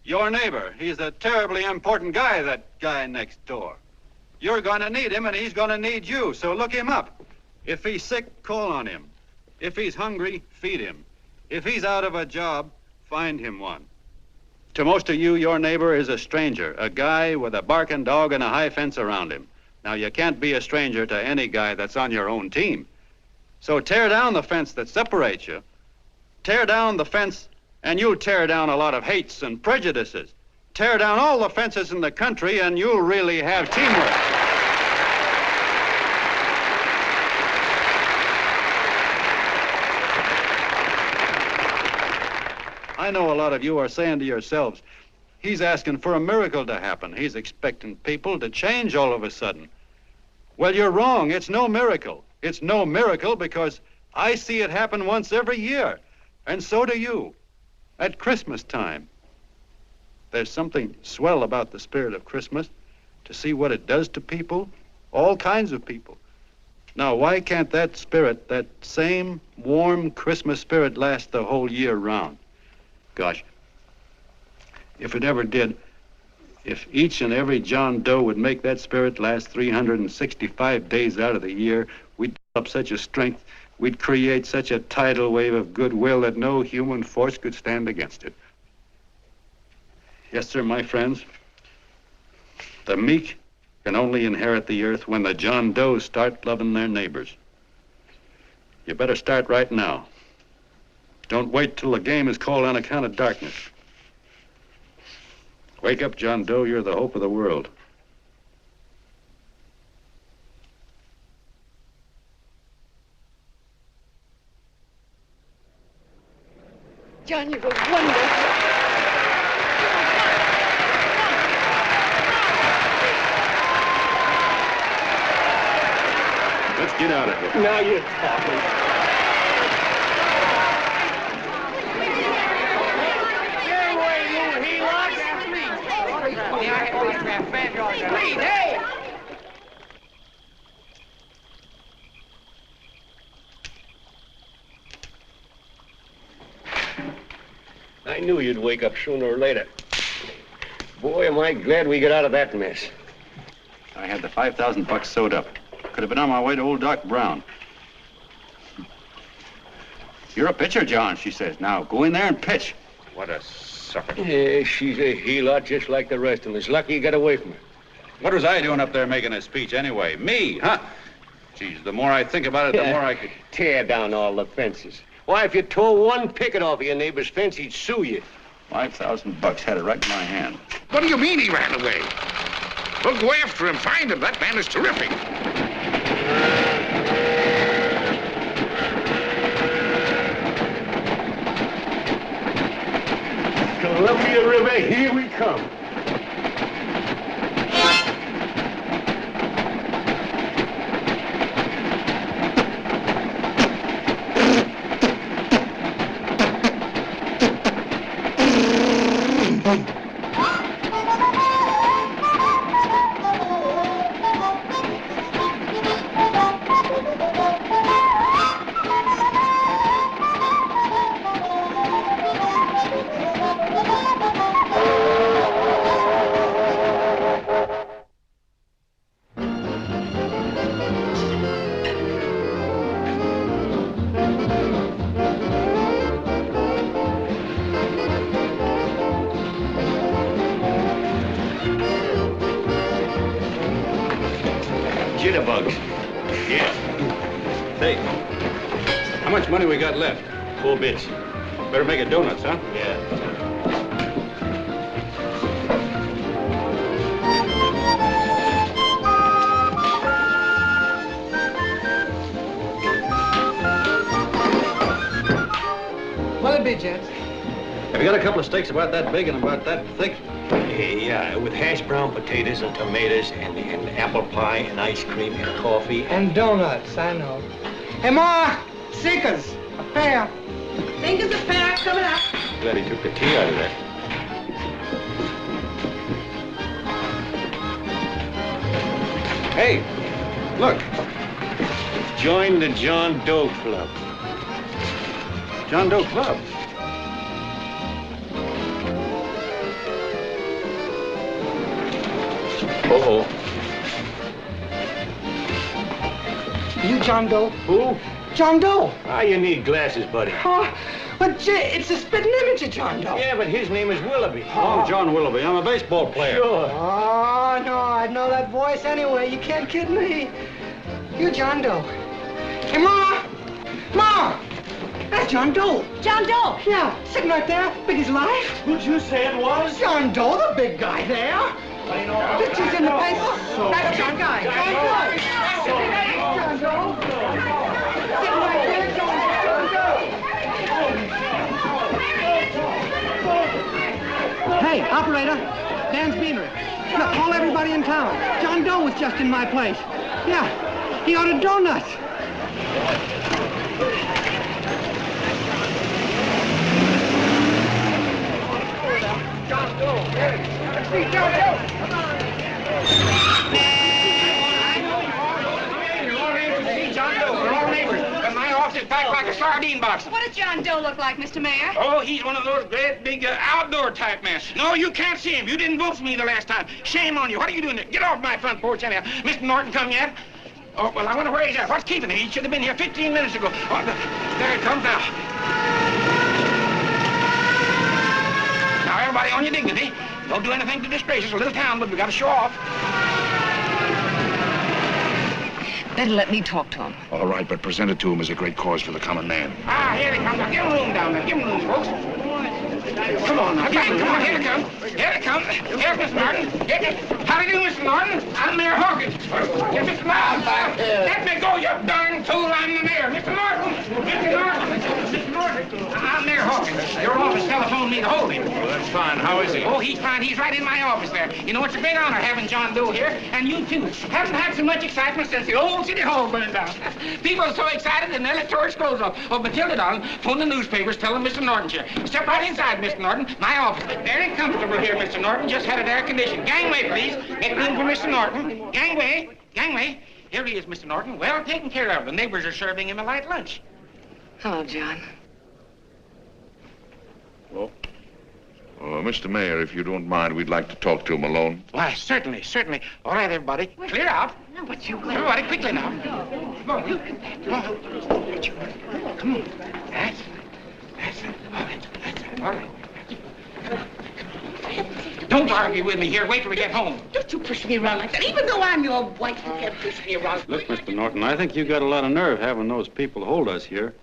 Your neighbor. He's a terribly important guy, that guy next door. You're going to need him, and he's going to need you, so look him up. If he's sick, call on him. If he's hungry, feed him. If he's out of a job, find him one. To most of you, your neighbor is a stranger, a guy with a barking dog and a high fence around him. Now, you can't be a stranger to any guy that's on your own team. So tear down the fence that separates you. Tear down the fence, and you'll tear down a lot of hates and prejudices. Tear down all the fences in the country, and you'll really have teamwork. I know a lot of you are saying to yourselves, "He's asking for a miracle to happen. He's expecting people to change all of a sudden." Well, you're wrong. It's no miracle. It's no miracle because I see it happen once every year, and so do you, at Christmas time. There's something swell about the spirit of Christmas, to see what it does to people, all kinds of people. Now, why can't that spirit, that same warm Christmas spirit, last the whole year round? Gosh, if it ever did, if each and every John Doe would make that spirit last 365 days out of the year, we'd develop such a strength, we'd create such a tidal wave of goodwill that no human force could stand against it. Yes, sir, my friends. The meek can only inherit the earth when the John Does start loving their neighbors. You better start right now. Don't wait till the game is called on account of darkness. Wake up, John Doe. You're the hope of the world. John, you were wonderful. Let's get out of here. Now you're talking. I knew you'd wake up sooner or later. Boy, am I glad we got out of that mess. I had the $5,000 sewed up. Could have been on my way to old Doc Brown. You're a pitcher, John, she says. Now, go in there and pitch. What a sucker. Yeah, she's a heel-out just like the rest of us. Lucky you got away from her. What was I doing up there making a speech anyway? Me, huh? Geez, the more I think about it, the more I could... Tear down all the fences. Why, if you tore one picket off of your neighbor's fence, he'd sue you. $5,000 had it right in my hand. What do you mean he ran away? We'll go after him, find him. That man is terrific. Columbia River, here we come. Jitterbugs. Yeah. Say, how much money we got left? 4 bits. Better make it donuts, huh? Yeah. What'll it be, gents? Have you got a couple of steaks about that big and about that thick? Yeah, with hash brown potatoes and tomatoes and apple pie and ice cream and coffee. And donuts, I know. Hey, Ma! Seekers! A pair. Think of the pair coming up. Glad he took the tea out of that. Hey, look. Join the John Doe Club. John Doe Club. Uh-oh. You John Doe? Who? John Doe. Ah, you need glasses, buddy. Oh, but gee, it's a spitting image of John Doe. Yeah, but his name is Willoughby. Oh, John Willoughby. I'm a baseball player. Sure. Oh, no, I'd know that voice anyway. You can't kid me. You John Doe. Hey, Ma! Ma! That's John Doe. John Doe? Yeah, sitting right there, big as life. Who'd you say it was? John Doe, the big guy there. Pictures in the paper. That's John Guy. John Doe. John Doe. Sitting right there, John Doe. Hey, operator. Dan's Beanery. Look, call everybody in town. John Doe was just in my place. Yeah, he ordered donuts. John Doe. Let's see John Doe. Come on. John Doe, we're all neighbors. And my office is packed like a sardine box. What does John Doe look like, Mr. Mayor? Oh, he's one of those great big outdoor type men. No, you can't see him. You didn't vote for me the last time. Shame on you. What are you doing there? Get off my front porch anyhow. Mr. Norton come yet? Oh, well, I wonder where he's at. What's keeping him? He should have been here 15 minutes ago. Oh, there he comes now. Now, everybody on your dignity. Don't do anything to disgrace us. A little town, but we got to show off. Better let me talk to him. All right, but present it to him as a great cause for the common man. Ah, here they come. Now, give him room down there. Give him room, folks. Come on now. Come on. Here they come. Here they come. Here's Mr. Norton. How do you do, Mr. Norton? I'm Mayor Hawkins. Here's Mr. Miles. Let me go, you darn fool. I'm the mayor. Mr. Norton. Mr. Norton. Mr. Norton. I'm Mayor Hawkins. Your office telephoned me to hold him. Well, that's fine. How is he? Oh, he's fine. He's right in my office there. You know, it's a big honor having John Doe here, and you too. Haven't had so much excitement since the old city hall burned down. People are so excited and their tourists clothes off. Oh, Matilda, darling, phone the newspapers, tell them Mr. Norton's here. Step right inside, Mr. Norton. My office. Very comfortable here, Mr. Norton. Just had it air conditioned. Gangway, please. Make room for Mr. Norton. Gangway. Gangway. Here he is, Mr. Norton. Well taken care of. The neighbors are serving him a light lunch. Hello, John. Well, Mr. Mayor, if you don't mind, we'd like to talk to him alone. Why, certainly, certainly. All right, everybody. Clear out. Everybody, quickly now. Come on, you. Come on. Come on. That's it. All right. That's it. All right. Don't argue with me here. Wait till we get home. Don't you push me around like that. Even though I'm your wife, you can't push me around. Look, Mr. Norton, I think you got a lot of nerve having those people hold us here.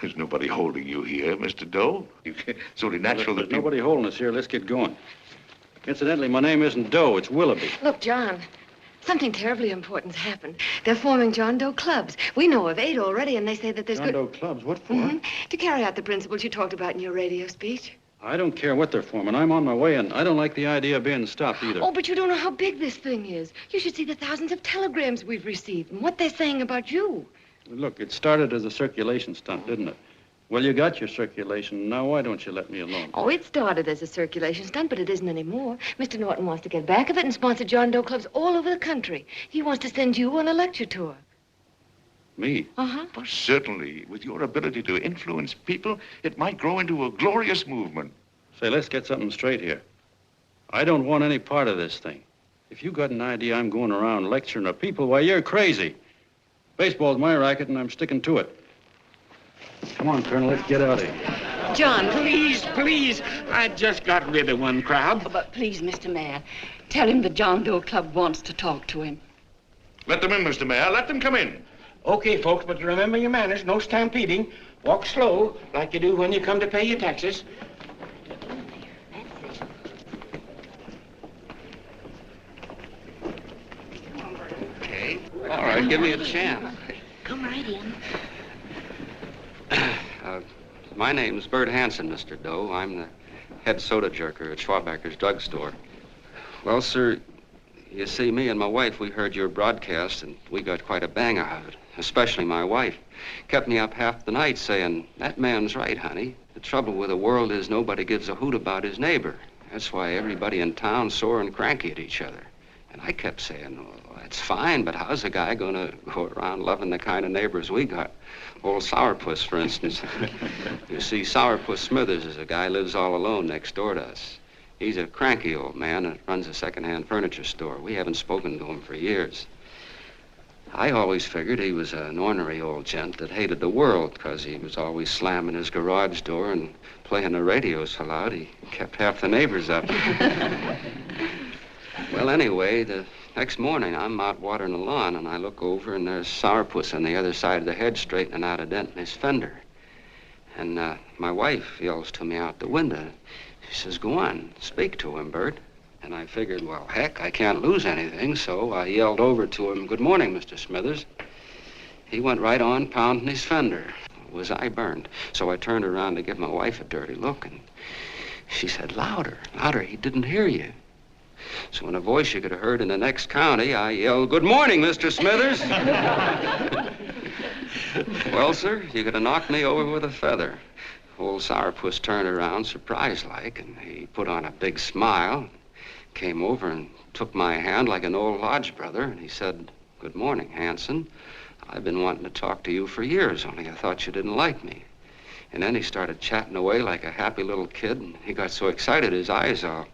There's nobody holding you here, Mr. Doe. It's only natural There's that nobody holding us here. Let's get going. Incidentally, my name isn't Doe. It's Willoughby. Look, John, something terribly important's happened. They're forming John Doe clubs. We know of 8 already, and they say that there's John Doe clubs? What for? To carry out the principles you talked about in your radio speech. I don't care what they're forming. I'm on my way, and I don't like the idea of being stopped either. Oh, but you don't know how big this thing is. You should see the thousands of telegrams we've received and what they're saying about you. Look, it started as a circulation stunt, didn't it? Well, you got your circulation. Now, why don't you let me alone? Oh, it started as a circulation stunt, but it isn't anymore. Mr. Norton wants to get back of it and sponsor John Doe clubs all over the country. He wants to send you on a lecture tour. Me? Uh-huh. Well, certainly, with your ability to influence people, it might grow into a glorious movement. Say, let's get something straight here. I don't want any part of this thing. If you got an idea I'm going around lecturing at people, why, you're crazy. Baseball's my racket, and I'm sticking to it. Come on, Colonel, let's get out of here. John, please. I just got rid of one crowd. Oh, but please, Mr. Mayor, tell him the John Doe Club wants to talk to him. Let them in, Mr. Mayor. Let them come in. Okay, folks, but remember your manners. No stampeding. Walk slow, like you do when you come to pay your taxes. Okay. All right, give me a chance. Come right in. My name's Bert Hansen, Mr. Doe. I'm the head soda jerker at Schwabacker's drugstore. Well, sir, you see, me and my wife, we heard your broadcast, and we got quite a bang out of it, especially my wife. Kept me up half the night saying, that man's right, honey. The trouble with the world is nobody gives a hoot about his neighbor. That's why everybody in town's sore and cranky at each other. And I kept saying, well, that's fine, but how's a guy gonna go around loving the kind of neighbors we got? Old Sourpuss, for instance. You see, Sourpuss Smithers is a guy lives all alone next door to us. He's a cranky old man that runs a second-hand furniture store. We haven't spoken to him for years. I always figured he was an ornery old gent that hated the world because he was always slamming his garage door and playing the radio so loud he kept half the neighbors up. Well, anyway, the next morning I'm out watering the lawn and I look over and there's Sourpuss on the other side of the hedge straightening out a dent in his fender. And my wife yells to me out the window. She says, go on, speak to him, Bert. And I figured, well, heck, I can't lose anything, so I yelled over to him, good morning, Mr. Smithers. He went right on pounding his fender. Was I burned? So I turned around to give my wife a dirty look, and she said, louder, he didn't hear you. So in a voice you could have heard in the next county, I yelled, good morning, Mr. Smithers. Well, sir, you could have knocked me over with a feather. Old Sourpuss turned around, surprised-like, and he put on a big smile, came over and took my hand like an old lodge brother, and he said, good morning, Hansen. I've been wanting to talk to you for years, only I thought you didn't like me. And then he started chatting away like a happy little kid, and he got so excited his eyes all...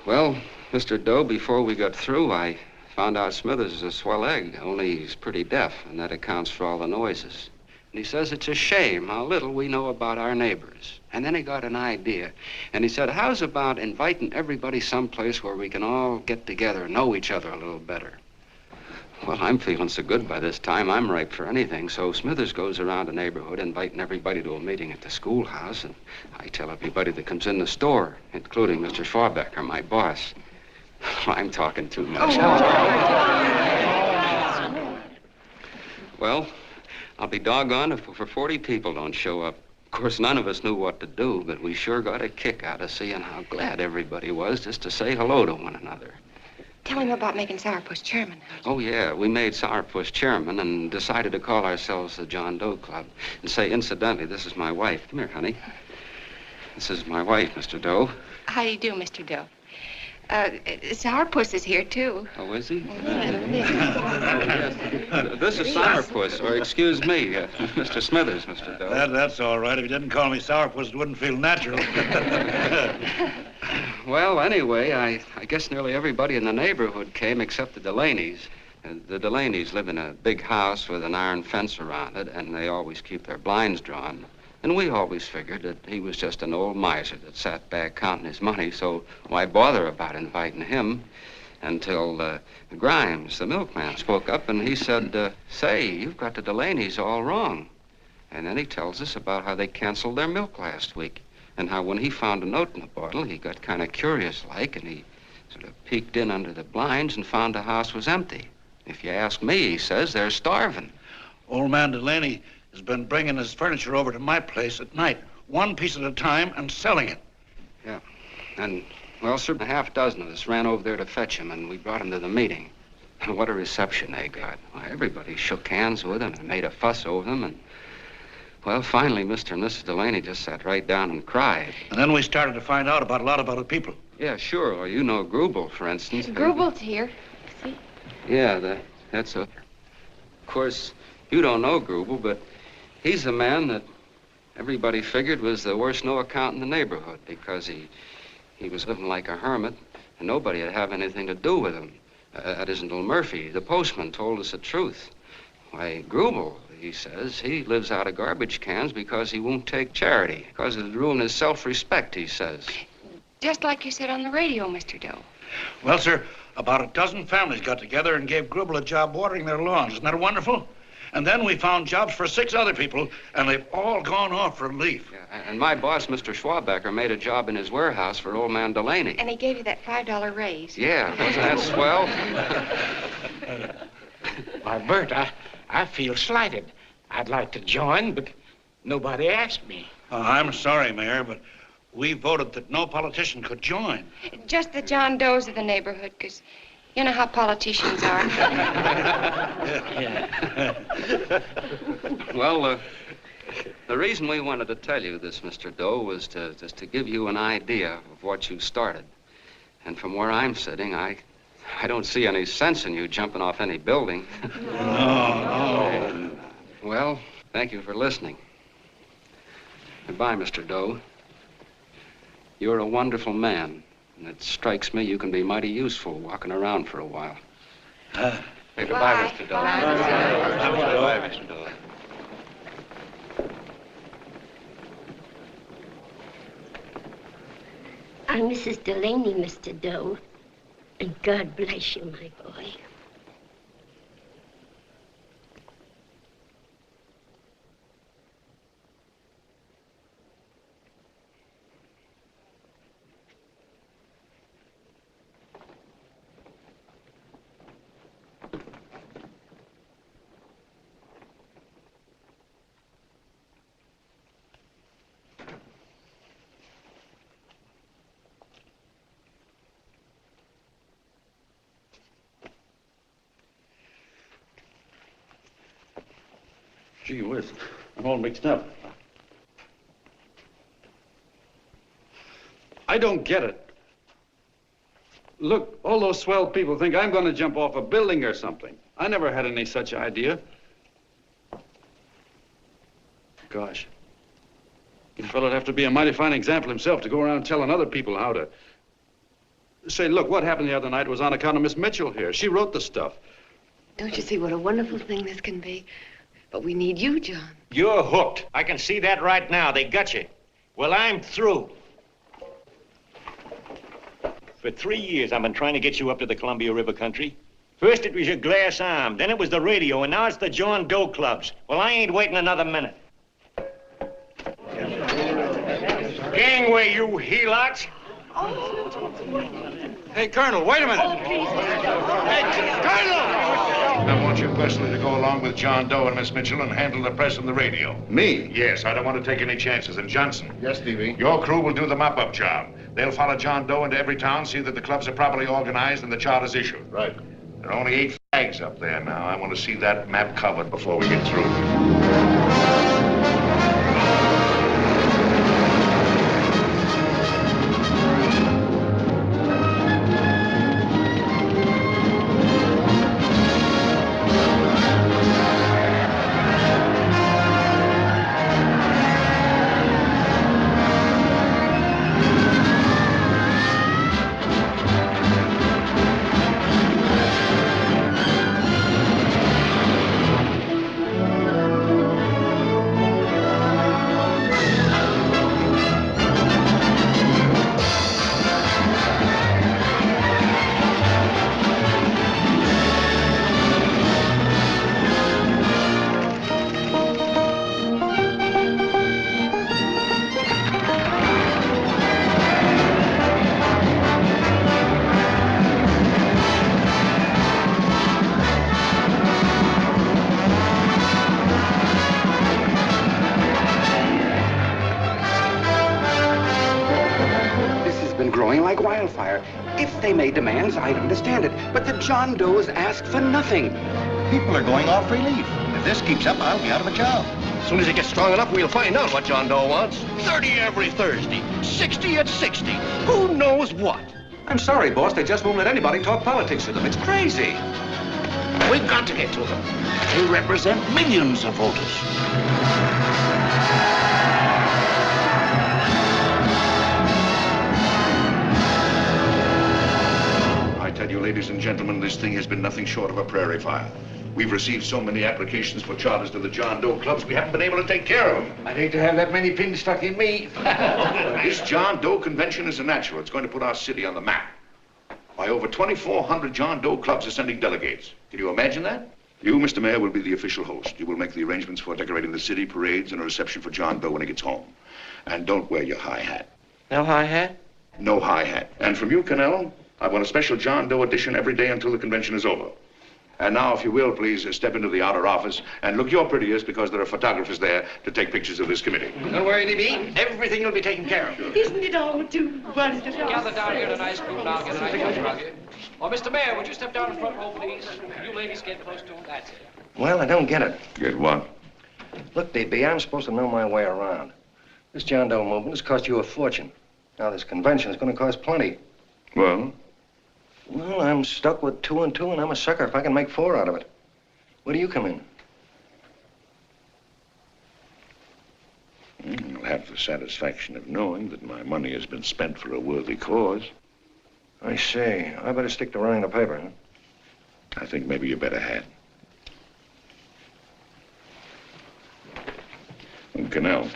Well, Mr. Doe, before we got through, I found out Smithers is a swell egg, only he's pretty deaf, and that accounts for all the noises. And he says it's a shame how little we know about our neighbors. And then he got an idea, and he said, how's about inviting everybody someplace where we can all get together and know each other a little better? Well, I'm feeling so good by this time, I'm ripe for anything. So Smithers goes around the neighborhood inviting everybody to a meeting at the schoolhouse, and I tell everybody that comes in the store, including Mr. Schwabacker, my boss. I'm talking too much. Well, I'll be doggone if over 40 people don't show up. Of course, none of us knew what to do, but we sure got a kick out of seeing how glad everybody was just to say hello to one another. Tell him about making Sourpuss chairman. Oh, yeah, we made Sourpuss chairman and decided to call ourselves the John Doe Club. And say, incidentally, this is my wife. Come here, honey. This is my wife, Mr. Doe. How do you do, Mr. Doe? Sourpuss is here, too. Oh, is he? This is Sourpuss, or excuse me, Mr. Smithers, Mr. Doe. That's all right. If you didn't call me Sourpuss, it wouldn't feel natural. Well, anyway, I guess nearly everybody in the neighborhood came except the Delaney's. The Delaney's live in a big house with an iron fence around it, and they always keep their blinds drawn. And we always figured that he was just an old miser that sat back counting his money, so why bother about inviting him? Until Grimes, the milkman, spoke up, and he said, say, you've got the Delaney's all wrong. And then he tells us about how they canceled their milk last week, and how when he found a note in the bottle, he got kind of curious-like, and he sort of peeked in under the blinds and found the house was empty. If you ask me, he says, they're starving. Old man Delaney has been bringing his furniture over to my place at night, one piece at a time, and selling it. Yeah. And, well, sir, a half dozen of us ran over there to fetch him, and we brought him to the meeting. And what a reception they got. Why, everybody shook hands with him and made a fuss over them, and, well, finally, Mr. and Mrs. Delaney just sat right down and cried. And then we started to find out about a lot of other people. Yeah, sure. Well, you know Grubel, for instance. Grubel's here. See? Yeah, that's a... Of course, you don't know Grubel, but he's the man that everybody figured was the worst no-account in the neighborhood because he was living like a hermit and nobody would have anything to do with him. That isn't Little Murphy. The postman told us the truth. Why, Grubel, he says, he lives out of garbage cans because he won't take charity, because it'd ruin his self-respect, he says. Just like you said on the radio, Mr. Doe. Well, sir, about a dozen families got together and gave Grubel a job watering their lawns. Isn't that wonderful? And then we found jobs for 6 other people, and they've all gone off for leave. Yeah, and my boss, Mr. Schwabecker, made a job in his warehouse for old man Delaney. And he gave you that $5 raise. Yeah, wasn't that swell? Why, Bert, I feel slighted. I'd like to join, but nobody asked me. I'm sorry, Mayor, but we voted that no politician could join. Just the John Does of the neighborhood, because you know how politicians are. Well, the reason we wanted to tell you this, Mr. Doe, was just to give you an idea of what you started. And from where I'm sitting, I don't see any sense in you jumping off any building. No. Well, thank you for listening. Goodbye, Mr. Doe. You're a wonderful man, and it strikes me you can be mighty useful walking around for a while. Hey, goodbye, Mr. Doe. Goodbye, Mr. Doe. I'm Mrs. Delaney, Mr. Doe, and God bless you, my boy. Gee whiz, I'm all mixed up. I don't get it. Look, all those swell people think I'm going to jump off a building or something. I never had any such idea. Gosh. The fellow'd have to be a mighty fine example himself to go around telling other people how to... Say, look, what happened the other night was on account of Miss Mitchell here. She wrote the stuff. Don't you see what a wonderful thing this can be? But we need you, John. You're hooked. I can see that right now. They got you. Well, I'm through. For 3 years, I've been trying to get you up to the Columbia River country. First, it was your glass arm. Then it was the radio. And now it's the John Doe clubs. Well, I ain't waiting another minute. Gangway, you helots. Hey, Colonel, wait a minute. Oh, please, Hey, Colonel! I want you personally to go along with John Doe and Miss Mitchell and handle the press and the radio. Me? Yes, I don't want to take any chances. And Johnson. Yes, Stevie? Your crew will do the mop-up job. They'll follow John Doe into every town, see that the clubs are properly organized and the charter's issued. Right. There are only 8 flags up there now. I want to see that map covered before we get through. been growing like wildfire. If they made demands, I'd understand it. But the John Does ask for nothing. People are going off relief. If this keeps up, I'll be out of a job. As soon as it gets strong enough, we'll find out what John Doe wants. 30 every Thursday, 60 at 60. Who knows what? I'm sorry, boss. They just won't let anybody talk politics to them. It's crazy. We've got to get to them. They represent millions of voters. I tell you, ladies and gentlemen, this thing has been nothing short of a prairie fire. We've received so many applications for charters to the John Doe clubs, we haven't been able to take care of them. I'd hate to have that many pins stuck in me. This John Doe convention is a natural. It's going to put our city on the map. By over 2,400 John Doe clubs are sending delegates. Can you imagine that? You, Mr. Mayor, will be the official host. You will make the arrangements for decorating the city, parades, and a reception for John Doe when he gets home. And don't wear your high hat. No high hat? No high hat. And from you, Connell, I want a special John Doe edition every day until the convention is over. And now, if you will, please step into the outer office and look your prettiest because there are photographers there to take pictures of this committee. Don't worry, DB. Everything will be taken care of. Isn't it all too wonderful? Gather down here to an ice cream and I'll get an ice cream rug. Oh, Mr. Mayor, would you step down in front row, please? You ladies get close to him. That's it. Well, I don't get it. Get what? Look, DB, I'm supposed to know my way around. This John Doe movement has cost you a fortune. Now, this convention is going to cost plenty. Well? Well, I'm stuck with 2 and 2, and I'm a sucker if I can make 4 out of it. Where do you come in? You'll have the satisfaction of knowing that my money has been spent for a worthy cause. I see. I better stick to running the paper, huh? I think maybe you better had. And Connell,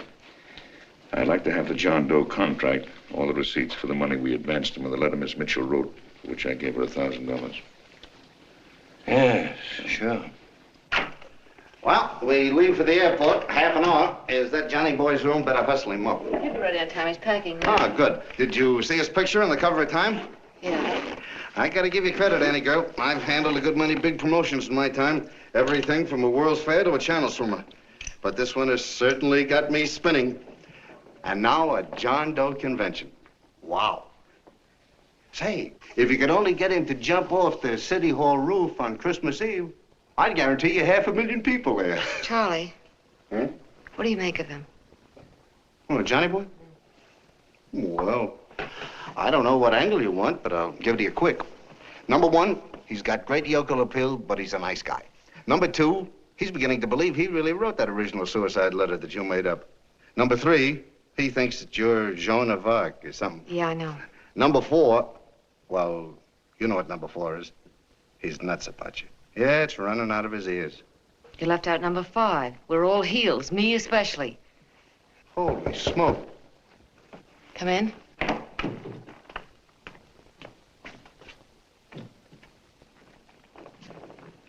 I'd like to have the John Doe contract, all the receipts for the money we advanced him, and the letter Miss Mitchell wrote, for which I gave her $1,000. Yes, sure. Well, we leave for the airport. Half an hour. Is that Johnny boy's room? Better hustle him up. He'll be ready on time. He's packing. Ah, good. Did you see his picture on the cover of Time? Yeah. I gotta give you credit, Annie girl. I've handled a good many big promotions in my time. Everything from a World's Fair to a Channel swimmer. But this one has certainly got me spinning. And now a John Doe convention. Wow. Say, if you could only get him to jump off the City Hall roof on Christmas Eve, I'd guarantee you 500,000 people there. Charlie. Huh? What do you make of him? Oh, Johnny boy? Well, I don't know what angle you want, but I'll give it to you quick. Number 1, he's got great yokel appeal, but he's a nice guy. Number 2, he's beginning to believe he really wrote that original suicide letter that you made up. Number 3, he thinks that you're Joan of Arc or something. Yeah, I know. Number 4, well, you know what number 4 is. He's nuts about you. Yeah, it's running out of his ears. You left out number 5. We're all heels, me especially. Holy smoke. Come in.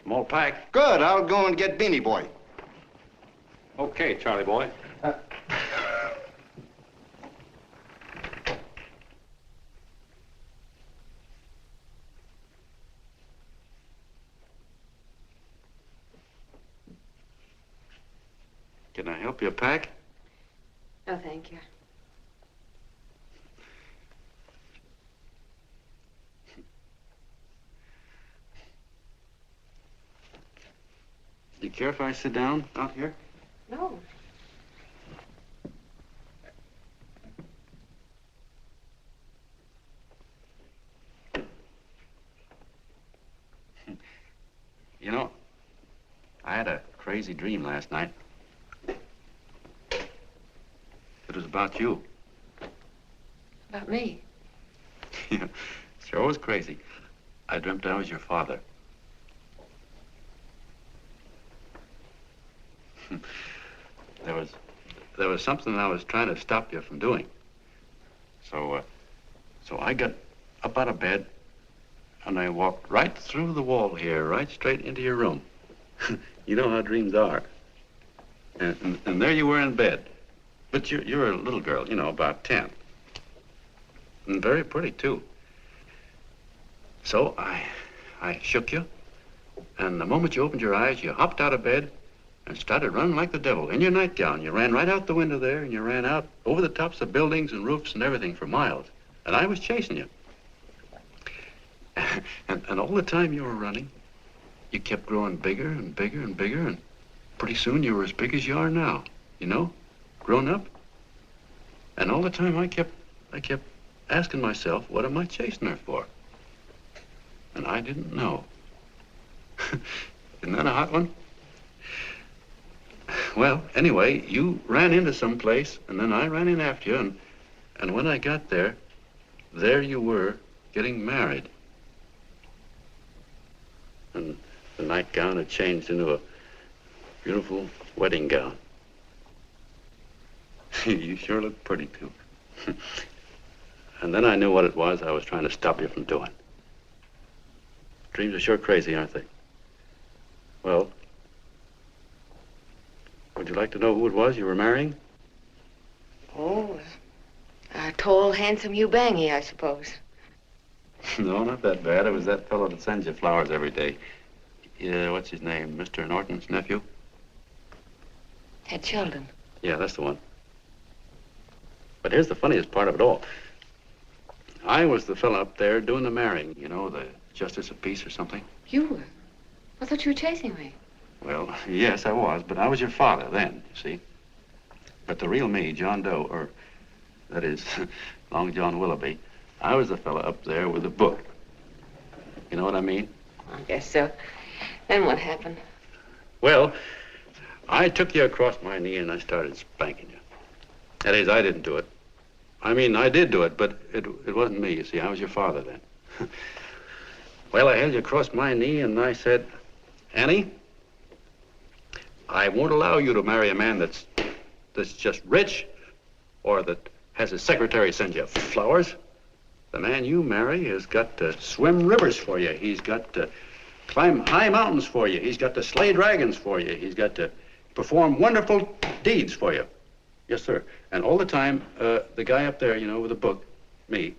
Small pack. Good, I'll go and get Beanie Boy. Okay, Charlie boy. Can I help you pack? No, thank you. Do you care if I sit down out here? No. You know, I had a crazy dream last night. It was about you. About me? Yeah, sure was crazy. I dreamt I was your father. There was something I was trying to stop you from doing. So I got up out of bed and I walked right through the wall here, right straight into your room. You know how dreams are. And there you were in bed. But you're a little girl, you know, about 10. And very pretty, too. So I shook you, and the moment you opened your eyes, you hopped out of bed and started running like the devil in your nightgown. You ran right out the window there, and you ran out over the tops of buildings and roofs and everything for miles. And I was chasing you. And all the time you were running, you kept growing bigger and bigger and bigger, and pretty soon you were as big as you are now, you know, grown up. And all the time I kept asking myself, what am I chasing her for? And I didn't know. Isn't that a hot one? Well, anyway, you ran into some place, and then I ran in after you, and when I got there you were getting married. And the nightgown had changed into a beautiful wedding gown. You sure look pretty, too. And then I knew what it was I was trying to stop you from doing. Dreams are sure crazy, aren't they? Well, would you like to know who it was you were marrying? Oh, a tall, handsome Ubangi, I suppose. No, not that bad. It was that fellow that sends you flowers every day. Yeah, what's his name? Mr. Norton's nephew? Ted Sheldon. Yeah, that's the one. But here's the funniest part of it all. I was the fellow up there doing the marrying, you know, the justice of peace or something. You were? I thought you were chasing me. Well, yes, I was, but I was your father then, you see. But the real me, John Doe, or that is, Long John Willoughby, I was the fellow up there with the book. You know what I mean? I guess so. Then what happened? Well, I took you across my knee and I started spanking you. That is, I didn't do it. I mean, I did do it, but it wasn't me, you see. I was your father then. Well, I held you across my knee and I said, Annie, I won't allow you to marry a man that's just rich or that has his secretary send you flowers. The man you marry has got to swim rivers for you. He's got to climb high mountains for you. He's got to slay dragons for you. He's got to perform wonderful deeds for you. Yes, sir. And all the time, the guy up there, you know, with the book, me,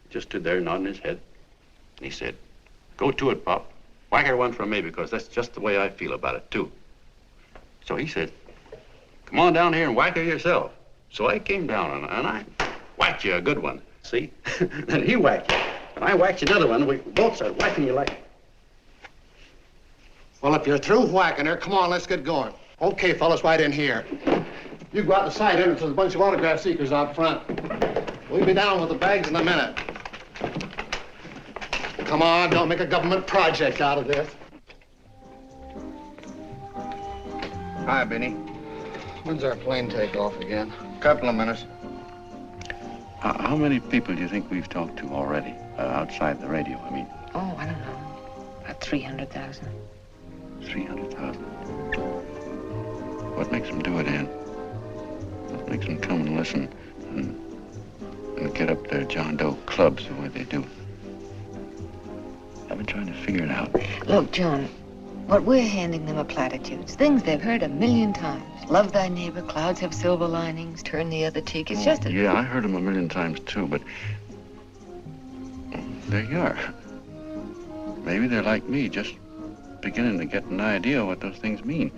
just stood there nodding his head. And he said, go to it, Pop. Whack her one from me, because that's just the way I feel about it, too. So he said, come on down here and whack her yourself. So I came down and I whacked you a good one, see? Then he whacked you, and I whacked you another one. We both started whacking you like... Well, if you're through whacking her, come on, let's get going. Okay, fellas, right in here. You go out the side entrance, there's a bunch of autograph seekers out front. We'll be down with the bags in a minute. Come on, don't make a government project out of this. Hi, Benny. When's our plane take off again? Couple of minutes. How many people do you think we've talked to already, outside the radio, I mean? Oh, I don't know. About 300,000. 300,000. What makes them do it, Ann? What makes them come and listen and get up their John Doe clubs the way they do? I've been trying to figure it out. Look, John, what we're handing them are platitudes. Things they've heard 1,000,000 times. Love thy neighbor, clouds have silver linings, turn the other cheek. It's just a... Yeah, I heard them 1,000,000 times, too, but... there you are. Maybe they're like me, just beginning to get an idea what those things mean.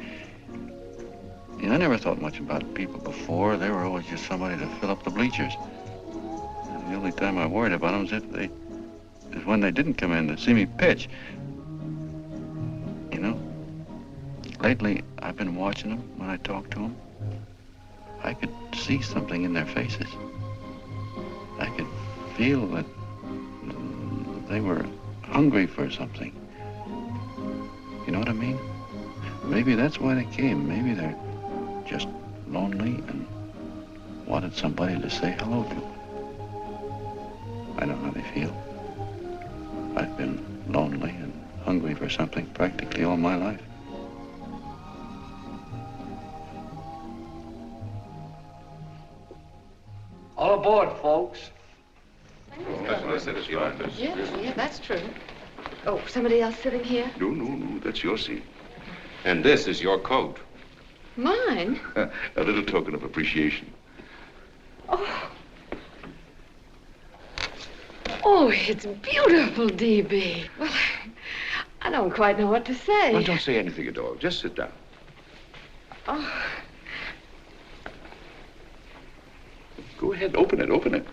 You know, I never thought much about people before. They were always just somebody to fill up the bleachers. And the only time I worried about them is when they didn't come in to see me pitch. You know, lately I've been watching them when I talk to them. I could see something in their faces. I could feel that they were hungry for something. You know what I mean? Maybe that's why they came. Maybe they're just lonely and wanted somebody to say hello to. I know how they feel. I've been lonely and hungry for something practically all my life. All aboard, folks. Yeah, that's true. Oh, somebody else sitting here? No, that's your seat. And this is your coat. Mine? A little token of appreciation. Oh, it's beautiful, D.B. Well, I don't quite know what to say. Well, don't say anything at all. Just sit down. Oh, Go ahead, open it.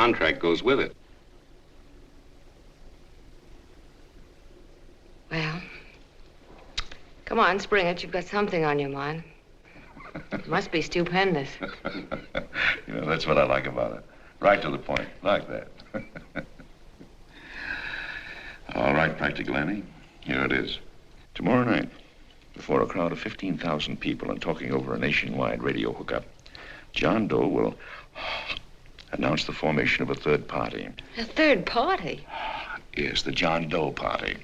contract goes with it. Well, come on, spring it. You've got something on your mind. It must be stupendous. You know, that's what I like about it. Right to the point, like that. All right, Practical Annie, here it is. Tomorrow night, before a crowd of 15,000 people and talking over a nationwide radio hookup, John Doe will announce the formation of a third party. A third party? Yes, the John Doe Party.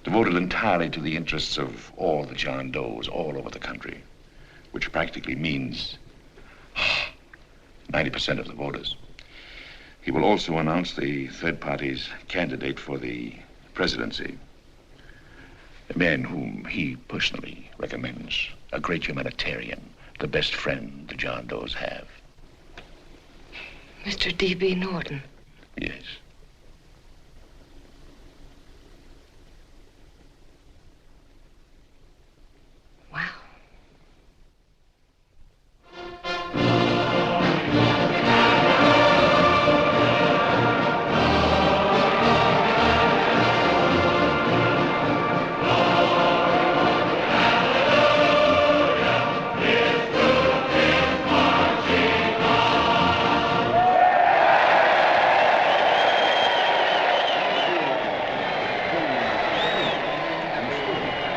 Devoted entirely to the interests of all the John Does all over the country, which practically means 90% of the voters. He will also announce the third party's candidate for the presidency, a man whom he personally recommends, a great humanitarian, the best friend the John Does have. Mr. D.B. Norton. Yes. Wow.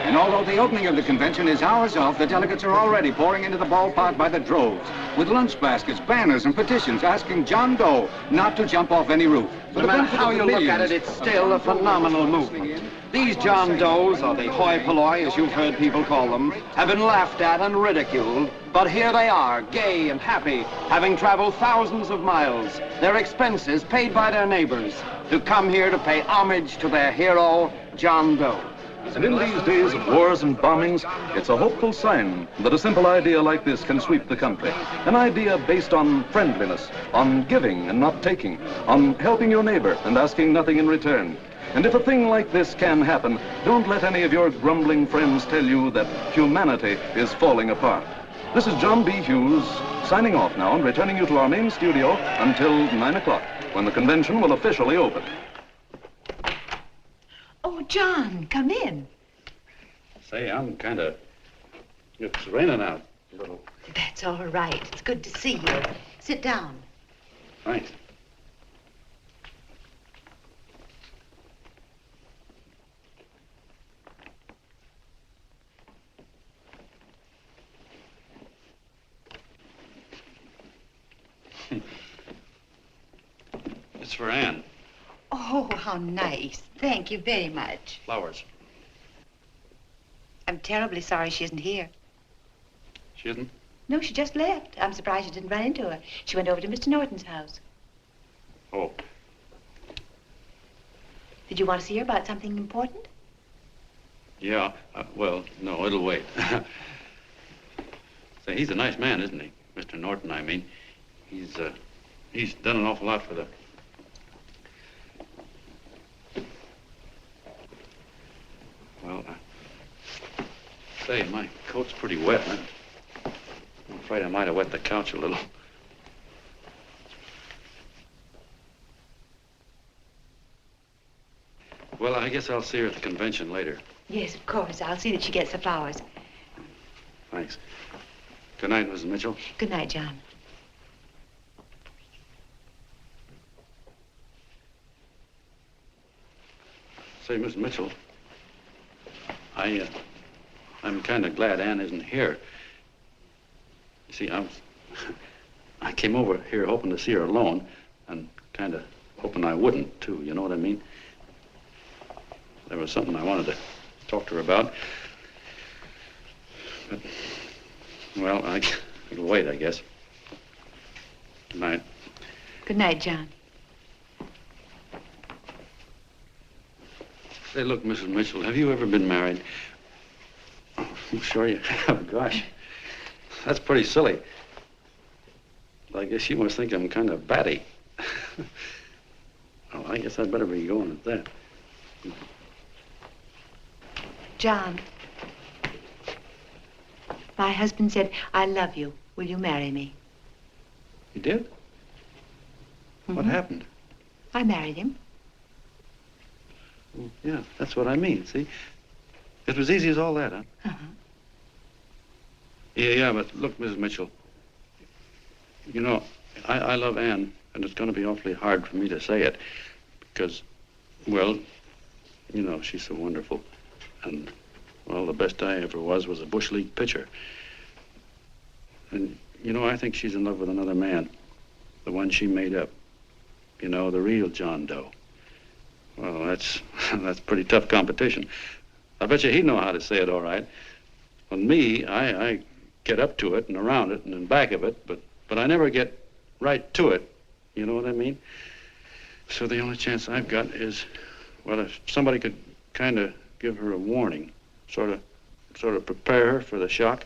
And although the opening of the convention is hours off, the delegates are already pouring into the ballpark by the droves, with lunch baskets, banners, and petitions asking John Doe not to jump off any roof. No matter how you look at it, it's still a phenomenal movement. These John Does, or the hoi polloi, as you've heard people call them, have been laughed at and ridiculed, but here they are, gay and happy, having traveled thousands of miles, their expenses paid by their neighbors, to come here to pay homage to their hero, John Doe. And in these days of wars and bombings, it's a hopeful sign that a simple idea like this can sweep the country. An idea based on friendliness, on giving and not taking, on helping your neighbor and asking nothing in return. And if a thing like this can happen, don't let any of your grumbling friends tell you that humanity is falling apart. This is John B. Hughes, signing off now and returning you to our main studio until 9 o'clock, when the convention will officially open. Oh, John, come in. Say, I'm it's raining out a little. That's all right. It's good to see you. Sit down. Thanks. It's for Anne. Oh, how nice. Thank you very much. Flowers. I'm terribly sorry she isn't here. She isn't? No, she just left. I'm surprised you didn't run into her. She went over to Mr. Norton's house. Oh. Did you want to see her about something important? Yeah. Well, no, it'll wait. Say, he's a nice man, isn't he? Mr. Norton, I mean. He's done an awful lot for the... Well, say, my coat's pretty wet. I'm afraid I might have wet the couch a little. Well, I guess I'll see her at the convention later. Yes, of course. I'll see that she gets the flowers. Thanks. Good night, Mrs. Mitchell. Good night, John. Say, Miss Mitchell, I'm kind of glad Anne isn't here. You see, I came over here hoping to see her alone, and kind of hoping I wouldn't, too, you know what I mean? There was something I wanted to talk to her about. But, well, it'll wait, I guess. Good night. Good night, John. Say, look, Mrs. Mitchell, have you ever been married? Oh, I'm sure you have. Gosh, that's pretty silly. I guess you must think I'm kind of batty. Well, I guess I'd better be going at that. John, my husband said, I love you. Will you marry me? You did? What happened? I married him. Well, yeah, that's what I mean, see? It was easy as all that, huh? Uh-huh. Yeah, but look, Mrs. Mitchell, you know, I love Anne, and it's going to be awfully hard for me to say it because, well, you know, she's so wonderful. And, well, the best I ever was a Bush League pitcher. And, you know, I think she's in love with another man, the one she made up. You know, the real John Doe. Well, that's pretty tough competition. I bet you he'd know how to say it all right. On me, I get up to it and around it and in back of it, but I never get right to it. You know what I mean? So the only chance I've got is, well, if somebody could kind of give her a warning, sort of prepare her for the shock.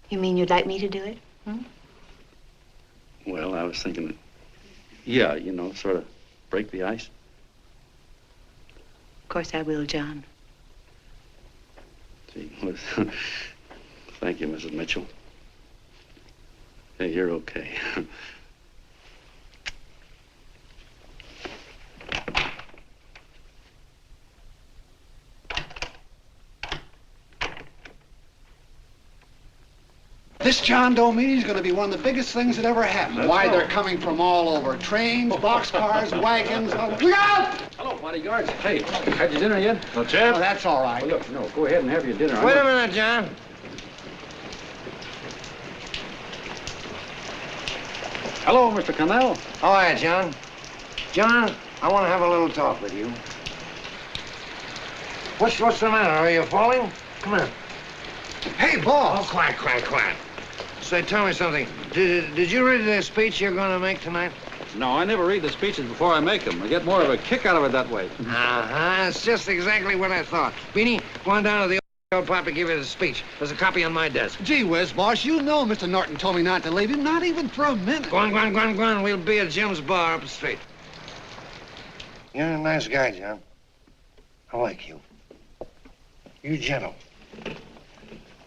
You mean you'd like me to do it? Hmm? Well, I was thinking that, yeah, you know, sort of break the ice. Of course I will, John. Gee, listen, thank you, Mrs. Mitchell. Hey, you're okay. This John Doe meeting is going to be one of the biggest things that ever happened. Why, they're coming from all over. Trains, boxcars, wagons. Look out! Hello, bodyguards. Hey, had your dinner yet? No, Chip. Oh, that's all right. Well, look, no, go ahead and have your dinner. Wait a minute, John. Hello, Mr. Connell. How are you, John? John, I want to have a little talk with you. What's the matter? Are you falling? Come here. Hey, boss. Oh, quiet. Say, tell me something. Did you read the speech you're going to make tonight? No, I never read the speeches before I make them. I get more of a kick out of it that way. Uh-huh. It's just exactly what I thought. Beanie, go on down to the old pop to give you the speech. There's a copy on my desk. Gee whiz, boss, you know Mr. Norton told me not to leave him, not even for a minute. Go on. We'll be at Jim's bar up the street. You're a nice guy, John. I like you. You're gentle.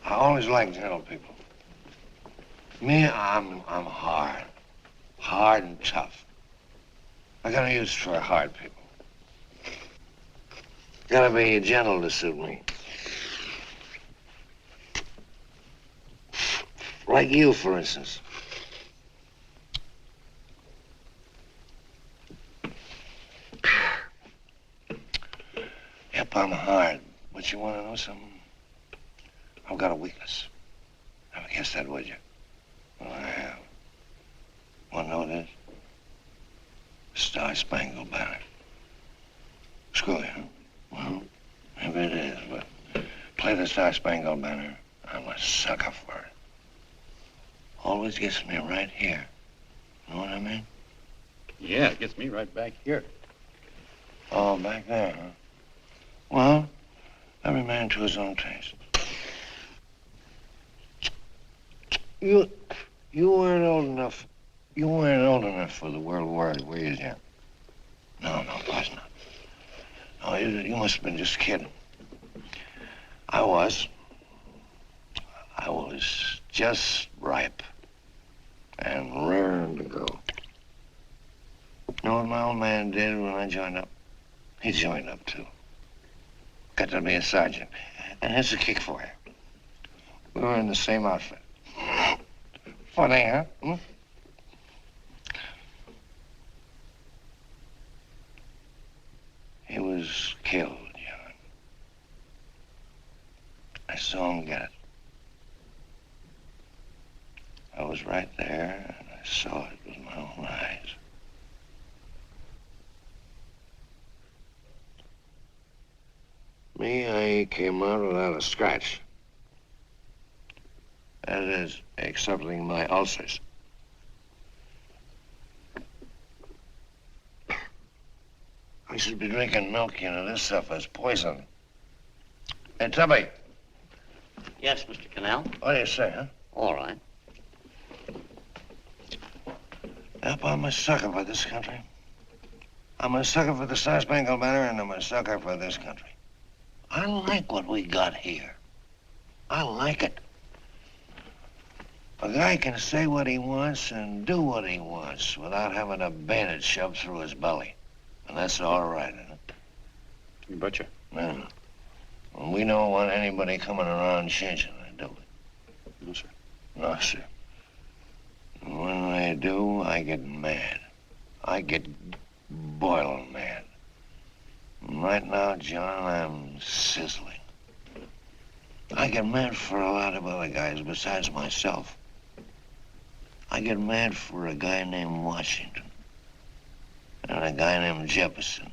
I always like gentle people. Me, I'm hard. Hard and tough. I got no use for hard people. Gotta be gentle to suit me. Like you, for instance. Yep, I'm hard. But you want to know something? I've got a weakness. Never guessed that, would you? Well, I have. Want to know what it is? Star-Spangled Banner. Screw you, huh? Well, maybe it is, but play the Star-Spangled Banner. I'm a sucker for it. Always gets me right here. Know what I mean? Yeah, it gets me right back here. Oh, back there, huh? Well, every man to his own taste. You weren't old enough. You weren't old enough for the World War, were you, Jim? No, of course not. No, you must have been just kidding. I was just ripe and raring to go. You know what my old man did when I joined up? He joined up, too. Got to be a sergeant. And here's a kick for you. We were in the same outfit. Funny, huh? Hmm? He was killed, John. I saw him get it. I was right there, and I saw it with my own eyes. Me, I came out without a scratch. That is, excepting my ulcers. I should be drinking milk, you know. This stuff is poison. Hey, Tubby. Yes, Mr. Connell? What do you say, huh? All right. Yep, I'm a sucker for this country. I'm a sucker for the Star-Spangled Banner, and I'm a sucker for this country. I like what we got here. I like it. A guy can say what he wants and do what he wants without having a bayonet shoved through his belly. And that's all right, isn't it? You betcha. Yeah. Well, we don't want anybody coming around changing it, do we? No, sir. No, sir. And when they do, I get mad. I get boiling mad. And right now, John, I'm sizzling. I get mad for a lot of other guys besides myself. I get mad for a guy named Washington, and a guy named Jefferson,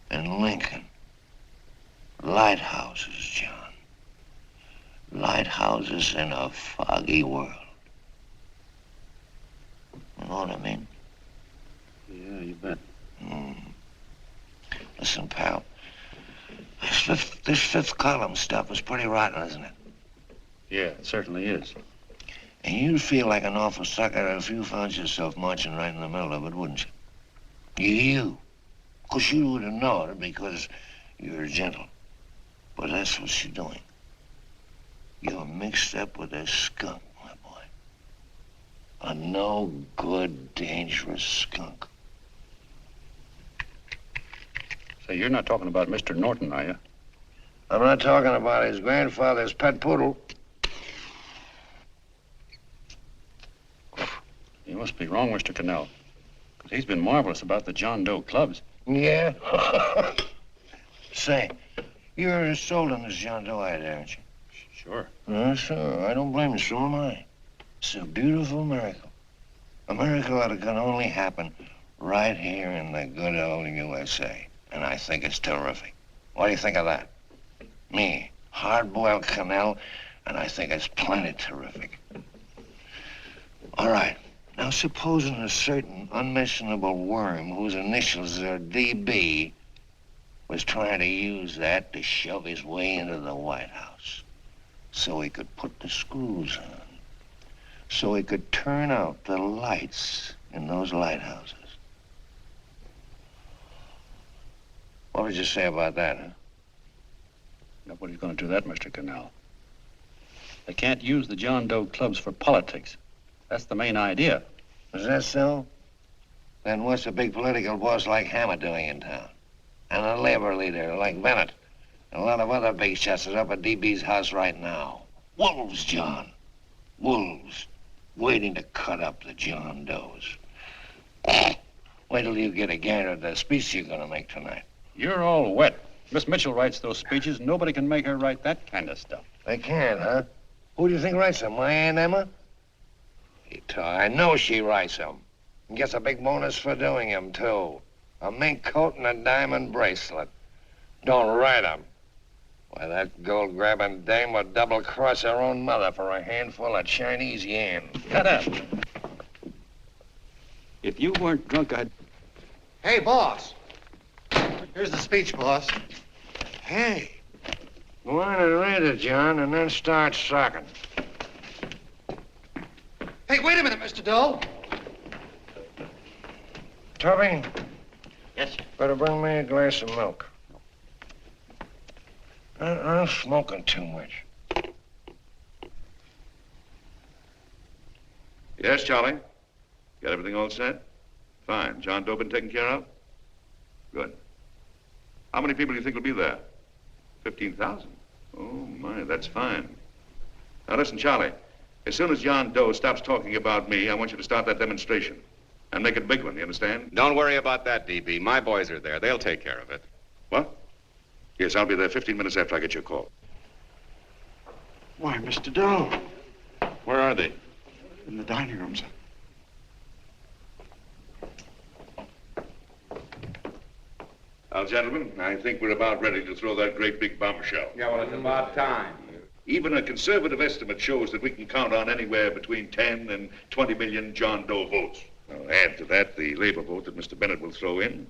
and Lincoln. Lighthouses, John. Lighthouses in a foggy world. You know what I mean? Yeah, you bet. Listen, pal. This fifth column stuff is pretty rotten, isn't it? Yeah, it certainly is. And you'd feel like an awful sucker if you found yourself marching right in the middle of it, wouldn't you? You. Of course, you wouldn't know it because you're gentle. But that's what you're doing. You're mixed up with a skunk, my boy. A no-good, dangerous skunk. Say, you're not talking about Mr. Norton, are you? I'm not talking about his grandfather's pet poodle. You must be wrong, Mr. Connell. Because he's been marvelous about the John Doe clubs. Yeah? Say, you're sold on this John Doe idea, aren't you? Sure. Sure. I don't blame you. So am I. It's a beautiful miracle. A miracle that can only happen right here in the good old USA. And I think it's terrific. What do you think of that? Me, hard-boiled Connell, and I think it's plenty terrific. All right. Now, supposing a certain unmentionable worm whose initials are DB was trying to use that to shove his way into the White House so he could put the screws on, so he could turn out the lights in those lighthouses. What would you say about that, huh? Nobody's going to do that, Mr. Connell. They can't use the John Doe clubs for politics. That's the main idea. Is that so? Then what's a big political boss like Hammer doing in town? And a labor leader like Bennett? And a lot of other big shots are up at DB's house right now. Wolves, John. Wolves. Waiting to cut up the John Does. Wait till you get a gander at the speech you're going to make tonight. You're all wet. Miss Mitchell writes those speeches. Nobody can make her write that kind of stuff. They can't, huh? Who do you think writes them? My Aunt Emma? I know she writes them. And gets a big bonus for doing them, too. A mink coat and a diamond bracelet. Don't write them. Why, that gold-grabbing dame would double-cross her own mother for a handful of Chinese yen. Cut up. If you weren't drunk, I'd... Hey, boss. Here's the speech, boss. Hey. Go on and read it, John, and then start sucking. Hey, wait a minute, Mr. Doe. Tubby? Yes, sir. Better bring me a glass of milk. I'm smoking too much. Yes, Charlie? Got everything all set? Fine. John Doe been taken care of? Good. How many people do you think will be there? 15,000? Oh, my, that's fine. Now, listen, Charlie. As soon as John Doe stops talking about me, I want you to start that demonstration. And make it a big one, you understand? Don't worry about that, DB. My boys are there. They'll take care of it. What? Yes, I'll be there 15 minutes after I get your call. Why, Mr. Doe. Where are they? In the dining room, sir. Now, gentlemen, I think we're about ready to throw that great big bombshell. Yeah, well, it's about time. Even a conservative estimate shows that we can count on anywhere between 10 and 20 million John Doe votes. Now, add to that the labor vote that Mr. Bennett will throw in,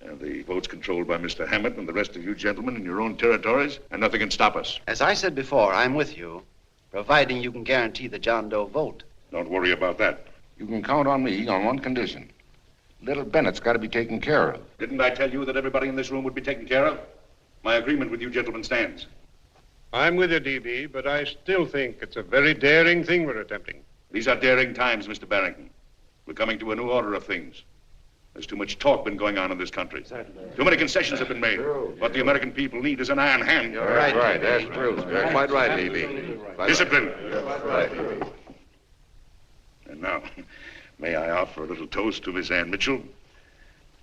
and the votes controlled by Mr. Hammett and the rest of you gentlemen in your own territories, and nothing can stop us. As I said before, I'm with you, providing you can guarantee the John Doe vote. Don't worry about that. You can count on me on one condition. Little Bennett's got to be taken care of. Didn't I tell you that everybody in this room would be taken care of? My agreement with you gentlemen stands. I'm with you, D.B., but I still think it's a very daring thing we're attempting. These are daring times, Mr. Barrington. We're coming to a new order of things. There's too much talk been going on in this country. Too many concessions have been made. What the American people need is an iron hand. You're right. That's true. You're quite right, D.B. Discipline. Right. And now, may I offer a little toast to Miss Ann Mitchell,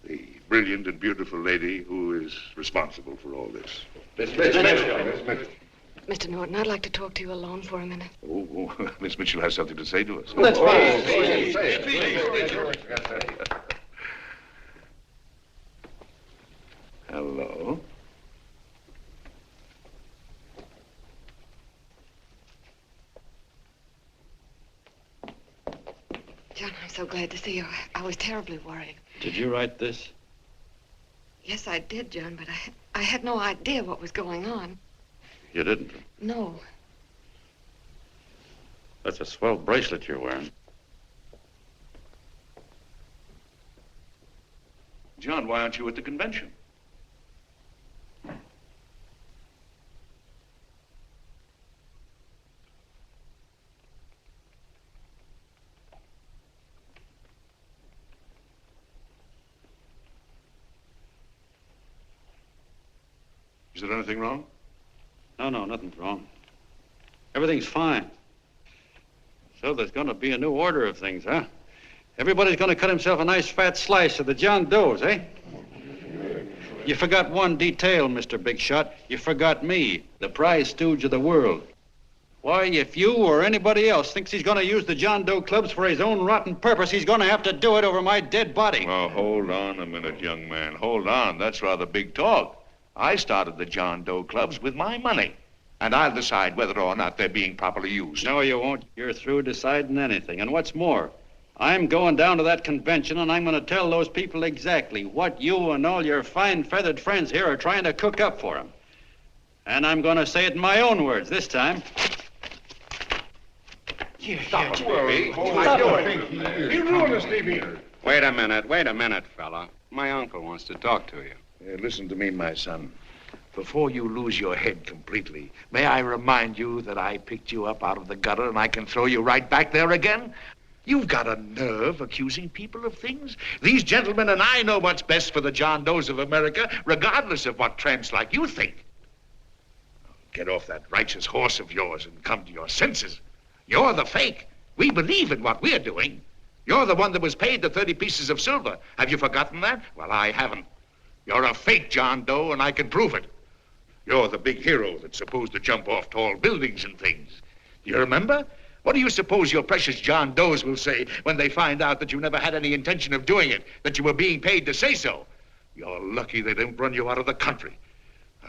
the brilliant and beautiful lady who is responsible for all this. Mr. Norton, I'd like to talk to you alone for a minute. Oh, Miss Mitchell has something to say to us. That's fine. Hello. John, I'm so glad to see you. I was terribly worried. Did you write this? Yes, I did, John, but I had no idea what was going on. You didn't? No. That's a swell bracelet you're wearing. John, why aren't you at the convention? Is there anything wrong? No, nothing's wrong. Everything's fine. So there's going to be a new order of things, huh? Everybody's going to cut himself a nice fat slice of the John Does, eh? You forgot one detail, Mr. Big Shot. You forgot me, the prize stooge of the world. Why, if you or anybody else thinks he's going to use the John Doe clubs for his own rotten purpose, he's going to have to do it over my dead body. Oh, hold on a minute, young man. Hold on. That's rather big talk. I started the John Doe clubs with my money, and I'll decide whether or not they're being properly used. No, you won't. You're through deciding anything. And what's more, I'm going down to that convention, and I'm going to tell those people exactly what you and all your fine-feathered friends here are trying to cook up for them. And I'm going to say it in my own words this time. Stop it, baby. Stop it. You ruined us, D.B. Wait a minute, fella. My uncle wants to talk to you. Listen to me, my son. Before you lose your head completely, may I remind you that I picked you up out of the gutter and I can throw you right back there again? You've got a nerve accusing people of things. These gentlemen and I know what's best for the John Does of America, regardless of what tramps like you think. Get off that righteous horse of yours and come to your senses. You're the fake. We believe in what we're doing. You're the one that was paid the 30 pieces of silver. Have you forgotten that? Well, I haven't. You're a fake John Doe, and I can prove it. You're the big hero that's supposed to jump off tall buildings and things. Do you remember? What do you suppose your precious John Does will say when they find out that you never had any intention of doing it, that you were being paid to say so? You're lucky they don't run you out of the country.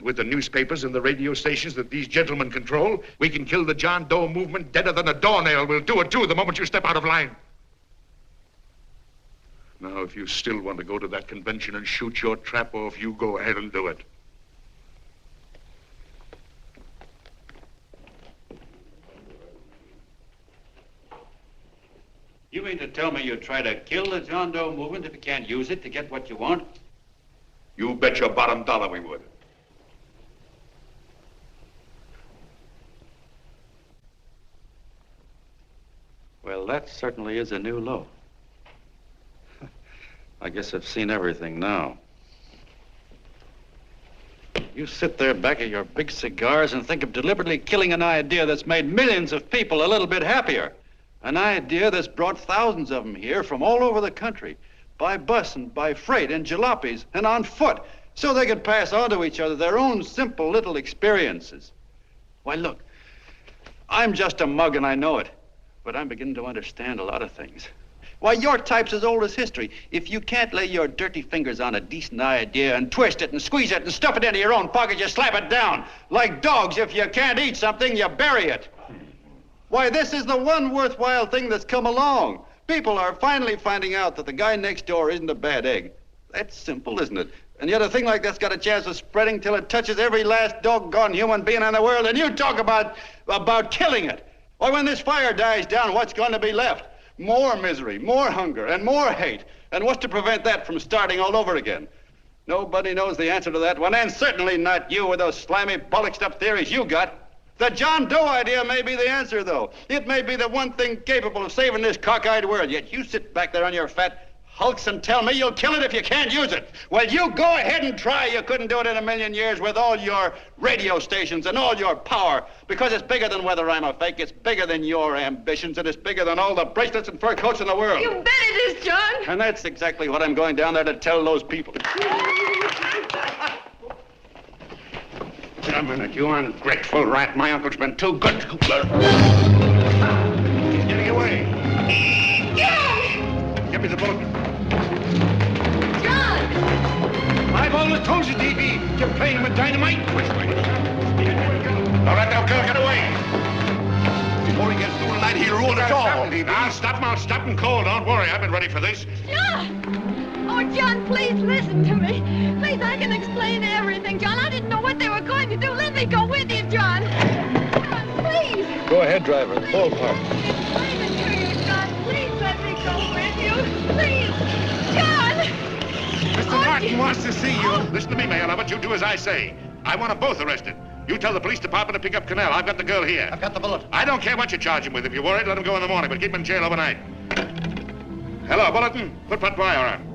With the newspapers and the radio stations that these gentlemen control, we can kill the John Doe movement deader than a doornail. We'll do it, too, the moment you step out of line. Now, if you still want to go to that convention and shoot your trap off, you go ahead and do it. You mean to tell me you'd try to kill the John Doe movement if you can't use it to get what you want? You bet your bottom dollar we would. Well, that certainly is a new low. I guess I've seen everything now. You sit there back of your big cigars and think of deliberately killing an idea that's made millions of people a little bit happier. An idea that's brought thousands of them here from all over the country, by bus and by freight and jalopies and on foot, so they could pass on to each other their own simple little experiences. Why, look, I'm just a mug and I know it, but I'm beginning to understand a lot of things. Why, your type's as old as history. If you can't lay your dirty fingers on a decent idea and twist it and squeeze it and stuff it into your own pocket, you slap it down. Like dogs, if you can't eat something, you bury it. Why, this is the one worthwhile thing that's come along. People are finally finding out that the guy next door isn't a bad egg. That's simple, isn't it? And yet a thing like that's got a chance of spreading till it touches every last doggone human being in the world, and you talk about killing it. Why, when this fire dies down, what's going to be left? More misery, more hunger, and more hate. And what's to prevent that from starting all over again? Nobody knows the answer to that one, and certainly not you with those slimy, bollocksed-up theories you got. The John Doe idea may be the answer, though. It may be the one thing capable of saving this cockeyed world. Yet you sit back there on your fat hulks and tell me you'll kill it if you can't use it. Well, you go ahead and try. You couldn't do it in a million years with all your radio stations and all your power. Because it's bigger than whether I'm a fake. It's bigger than your ambitions, and it's bigger than all the bracelets and fur coats in the world. You bet it is, John. And that's exactly what I'm going down there to tell those people. Wait a minute, you ungrateful rat. My uncle's been too good to... He's getting away. Give me the bullet. John! I've always told you, D.B., you're playing with dynamite. Which way? All right, now, girl, get away. Before he gets through tonight, he'll ruin us all. I'll stop him cold. Don't worry, I've been ready for this. John! Oh, John, please listen to me. Please, I can explain everything. John, I didn't know what they were going to do. Let me go with you, John. John, please. Go ahead, driver. Ballpark. Explain it to you, John. Please let me go with you. Please. John! Mr. Norton wants to see you. Listen to me, Mayor Lovett. You do as I say. I want them both arrested. You tell the police department to pick up Connell. I've got the girl here. I've got the bullet. I don't care what you charge him with. If you're worried, let him go in the morning, but keep him in jail overnight. Hello, Bulletin. Put wire on.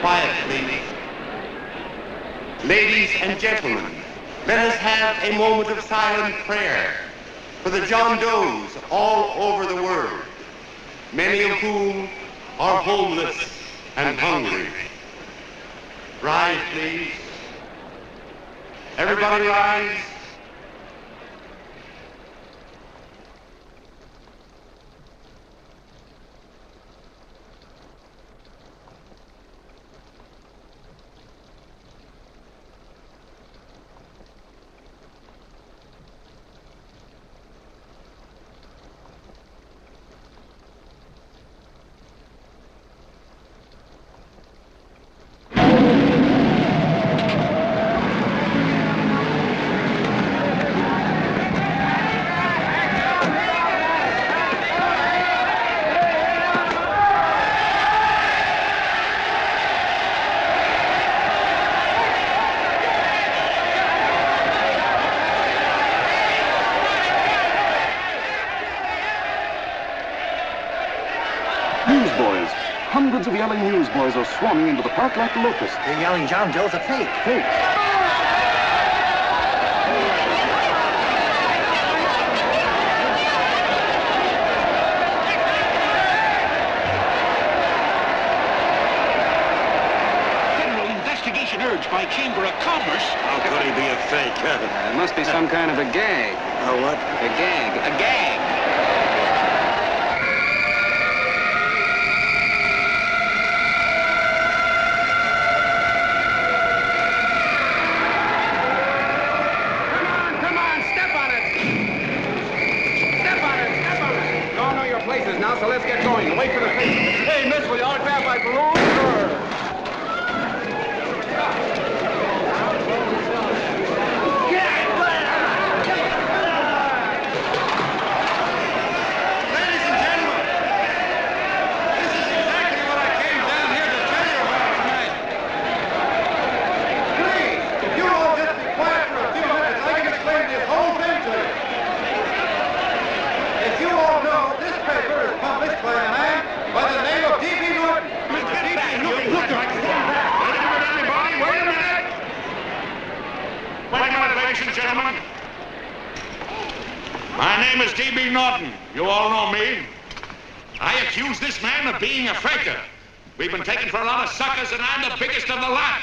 Quiet, please. Ladies and gentlemen, let us have a moment of silent prayer for the John Does all over the world, many of whom are homeless and hungry. Rise, please. Everybody rise. Newsboys. Hundreds of yelling newsboys are swarming into the park like locusts. They're yelling John Doe's a fake. Fake. Federal investigation urged by Chamber of Commerce. How could he be a fake? It must be some kind of a gag. A what? A gag. A gag. horses now, so let's get going. Wait for the paper. Hey, miss, will you autograph my balloon? Gentlemen, my name is D.B. Norton. You all know me. I accuse this man of being a faker. We've been taken for a lot of suckers, and I'm the biggest of the lot.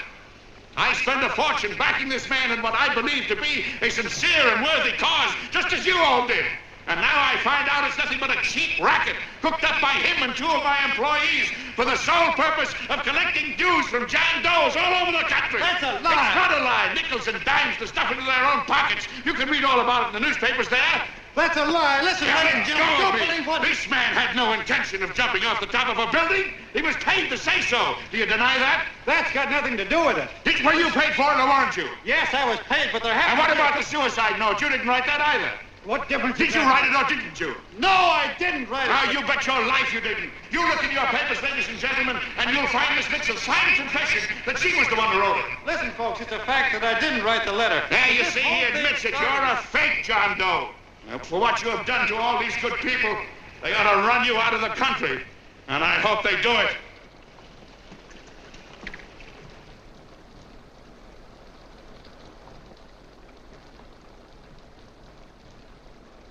I spent a fortune backing this man in what I believe to be a sincere and worthy cause, just as you all did. And now I find out it's nothing but a cheap racket cooked up by him and two of my employees for the sole purpose of collecting dues from John Does all over the country. That's a lie. It's not a lie. Nickels and dimes to stuff into their own pockets. You can read all about it in the newspapers there. That's a lie. Listen, ladies and gentlemen, don't believe what... This man had no intention of jumping off the top of a building. He was paid to say so. Do you deny that? That's got nothing to do with it. Were you paid for it or weren't you? Yes, I was paid, but there And what about the suicide note? You didn't write that either. What difference Did you write it or didn't you? No, I didn't write it. Now, you bet your life you didn't. You look in your papers, ladies and gentlemen, and you'll find Miss Mitchell's signed confession that she was the one who wrote it. Listen, folks, it's a fact that I didn't write the letter. There, you see, he admits it. You're a fake, John Doe. Now, for what you have done to all these good people, they ought to run you out of the country. And I hope they do it.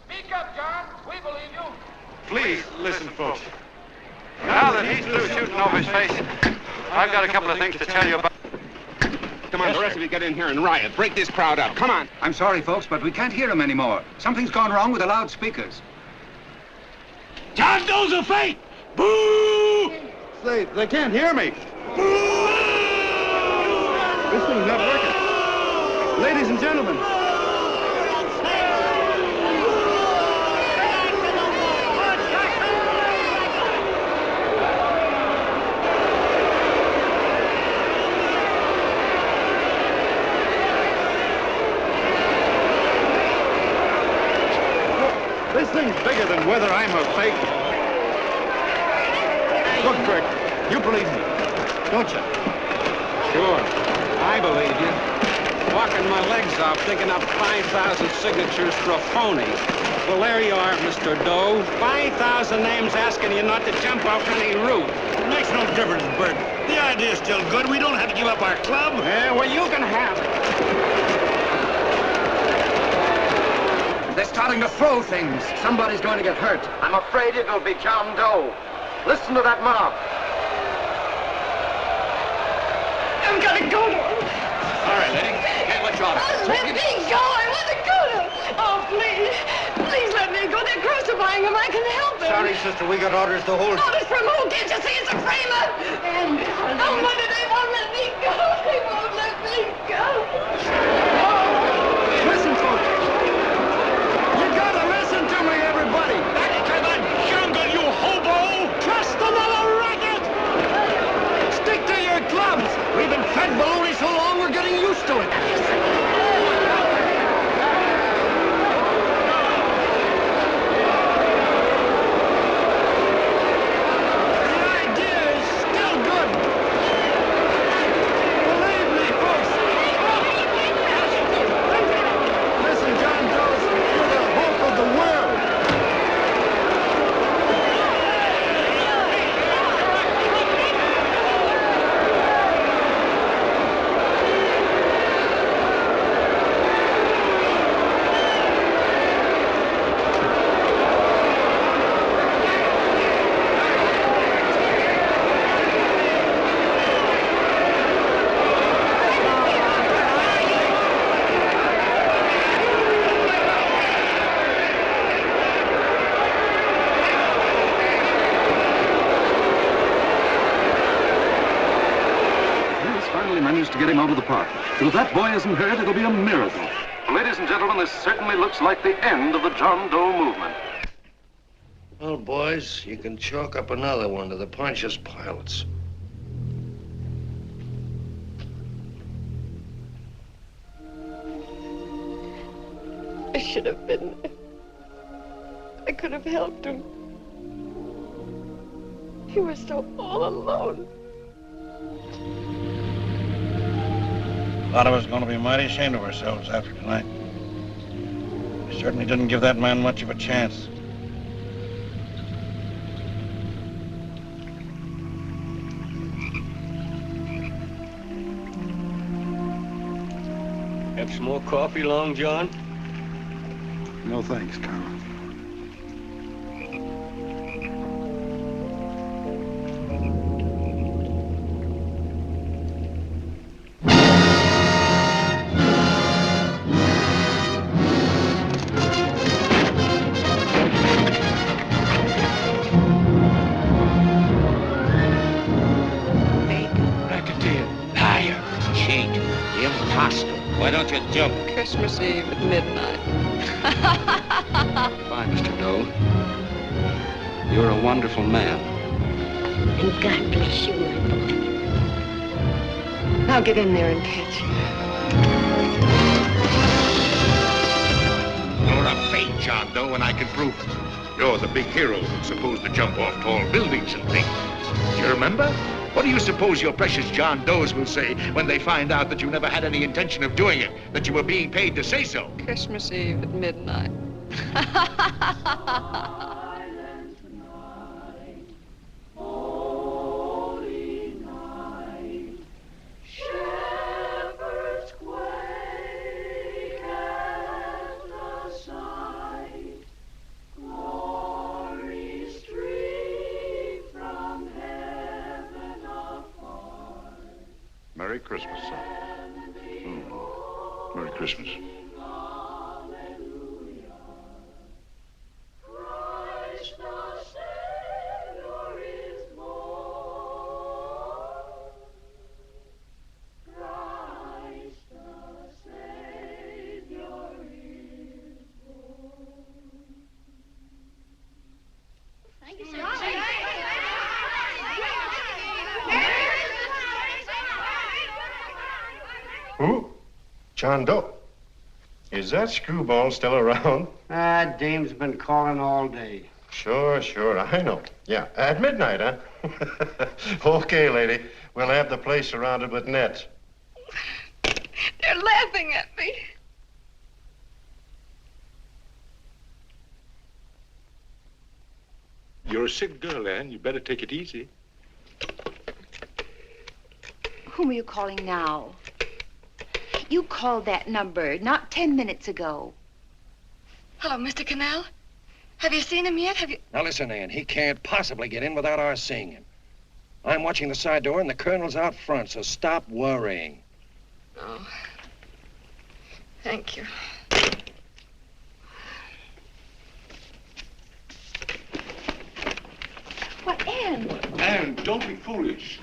Speak up, John. We believe you. Please, listen, folks. Now that he's through shooting over his face, I've got a couple of things to tell you about. Come on, the rest of you get in here and riot. Break this crowd up. Come on. I'm sorry, folks, but we can't hear him anymore. Something's gone wrong with the loudspeakers. John Doe's a fake! Boo! They can't hear me. This thing's not working. Ladies and gentlemen. This thing's bigger than whether I'm a fake. Look, Kirk, you believe me, don't you? Sure, I believe you. Walking my legs off, digging up 5,000 signatures for a phony. Well, there you are, Mr. Doe. 5,000 names asking you not to jump off any roof. It makes no difference, Bert. The idea's still good. We don't have to give up our club. Yeah, well, you can have it. They're starting to throw things. Somebody's going to get hurt. I'm afraid it'll be John Doe. Listen to that mob. I've got to go to him. All right, lady. Can't let you out. Let me go. I want to go to him. Oh, please. Please let me go. They're crucifying him. I can help him. Sorry, sister. We got orders to hold. Orders from who? Can't you see it's a framer? Oh, Mother, they won't let me go. They won't let me go. Listen, folks. You gotta listen to me, everybody. Back to the jungle, you hobo! Just another racket. Stick to your clubs. We've been fed baloney so long, we're getting used to it. To get him out of the park. If that boy isn't hurt, it'll be a miracle. Ladies and gentlemen, this certainly looks like the end of the John Doe movement. Well, boys, you can chalk up another one to the Pontius pilots. I should have been there. I could have helped him. He was so all alone. A lot of us are going to be mighty ashamed of ourselves after tonight. We certainly didn't give that man much of a chance. Have some more coffee, Long John? No thanks, Carl. Why don't you jump? Christmas Eve at midnight. Bye, Mr. Doe. You're a wonderful man. And God bless you, my boy. Now get in there and catch him. You're a fake John Doe, and I can prove it. You're the big hero who's supposed to jump off tall buildings and things. Do you remember? What do you suppose your precious John Does will say when they find out that you never had any intention of doing it, that you were being paid to say so? Christmas Eve at midnight. Merry Christmas, son. Merry Christmas. Who? John Doe. Is that screwball still around? Dame's been calling all day. Sure, I know. Yeah, at midnight, huh? Okay, lady. We'll have the place surrounded with nets. They're laughing at me. You're a sick girl, Anne. You better take it easy. Whom are you calling now? You called that number not 10 minutes ago. Hello, Mr. Connell. Have you seen him yet? Now listen, Ann, he can't possibly get in without our seeing him. I'm watching the side door and the colonel's out front, so stop worrying. Oh. Thank you. What, Ann? Anne, don't be foolish.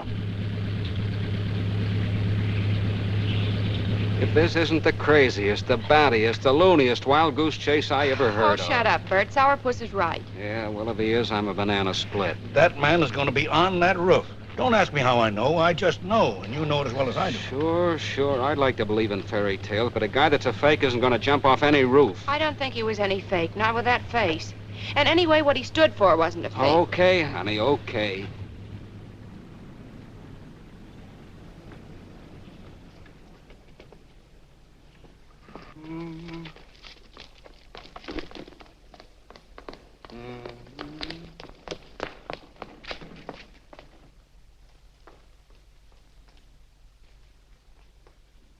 If this isn't the craziest, the battiest, the looniest wild goose chase I ever heard of. Oh, shut up, Bert. Sourpuss is right. Yeah, Willoughby is. I'm a banana split. That man is going to be on that roof. Don't ask me how I know. I just know, and you know it as well as I do. Sure. I'd like to believe in fairy tales, but a guy that's a fake isn't going to jump off any roof. I don't think he was any fake, not with that face. And anyway, what he stood for wasn't a fake. Okay, honey, okay.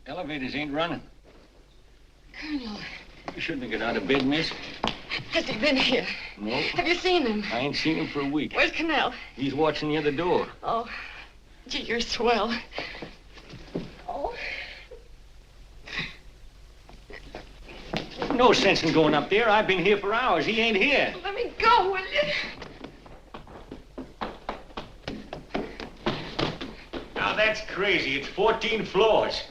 Elevators ain't running. Colonel, You shouldn't have got out of bed, miss. has he been here? No. Have you seen him? I ain't seen him for a week. Where's Connell? He's watching the other door. Oh, gee, you're swell. Oh. No sense in going up there. I've been here for hours. He ain't here. Let me go, will you? Now that's crazy. It's 14 floors.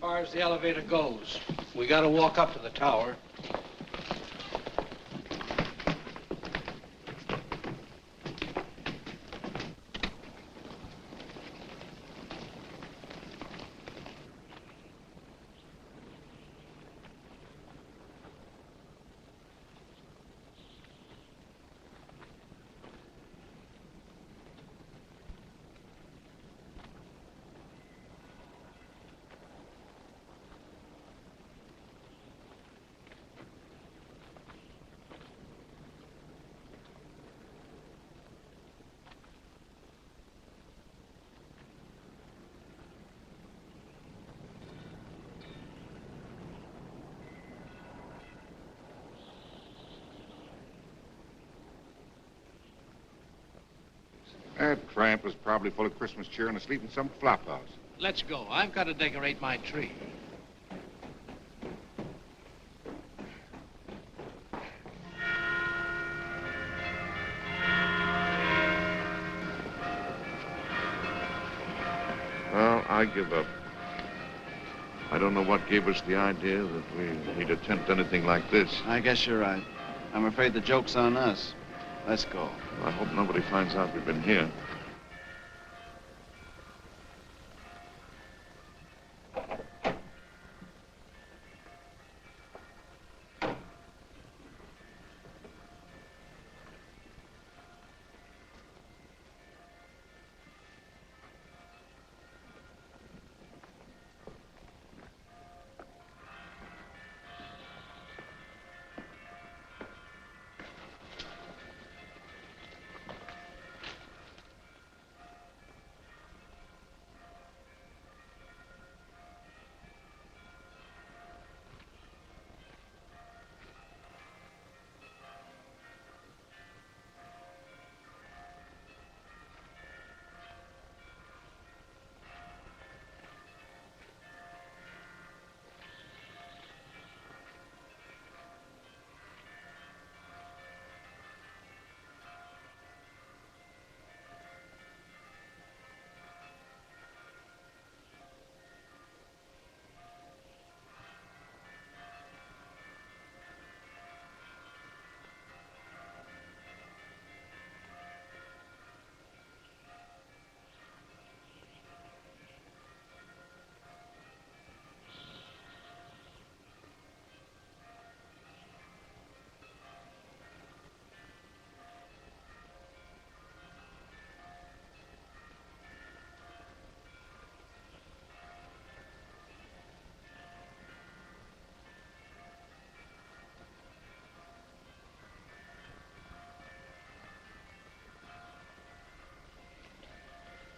far as the elevator goes. We gotta walk up to the tower. That tramp is probably full of Christmas cheer and asleep in some flop house. Let's go. I've got to decorate my tree. Well, I give up. I don't know what gave us the idea that we need attempt anything like this. I guess you're right. I'm afraid the joke's on us. Let's go. I hope nobody finds out we've been here.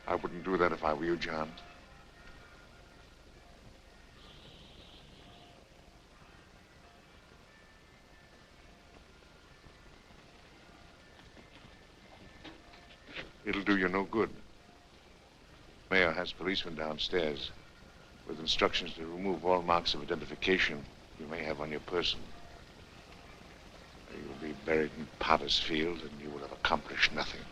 I wouldn't do that if I were you, John. It'll do you no good. Mayor has policemen downstairs with instructions to remove all marks of identification you may have on your person. You'll be buried in Potter's Field and you will have accomplished nothing.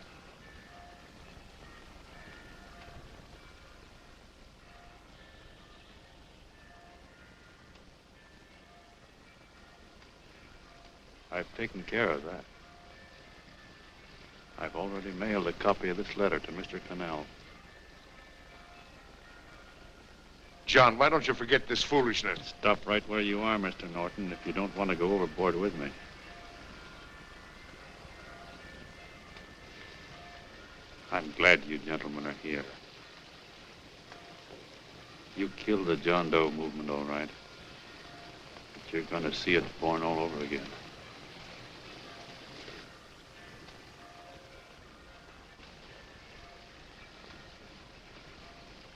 I've taken care of that. I've already mailed a copy of this letter to Mr. Connell. John, why don't you forget this foolishness? Stop right where you are, Mr. Norton, if you don't want to go overboard with me. I'm glad you gentlemen are here. You killed the John Doe movement, all right. But you're going to see it born all over again.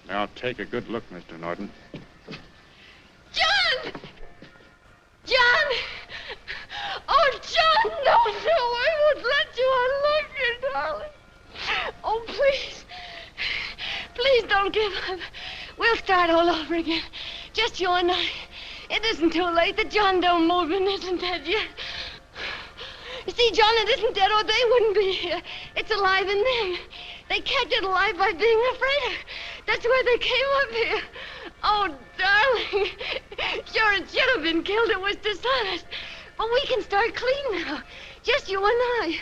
Now, take a good look, Mr. Norton. John! John! Oh, John, no, I won't let you. I love you, darling. Oh, please. Please don't give up. We'll start all over again. Just you and I. It isn't too late. The John Doe movement isn't dead yet. You see, John, it isn't dead or they wouldn't be here. It's alive in them. They kept it alive by being afraid of it. That's why they came up here. Oh, darling. Sure, it should have been killed. It was dishonest. But we can start clean now. Just you and I.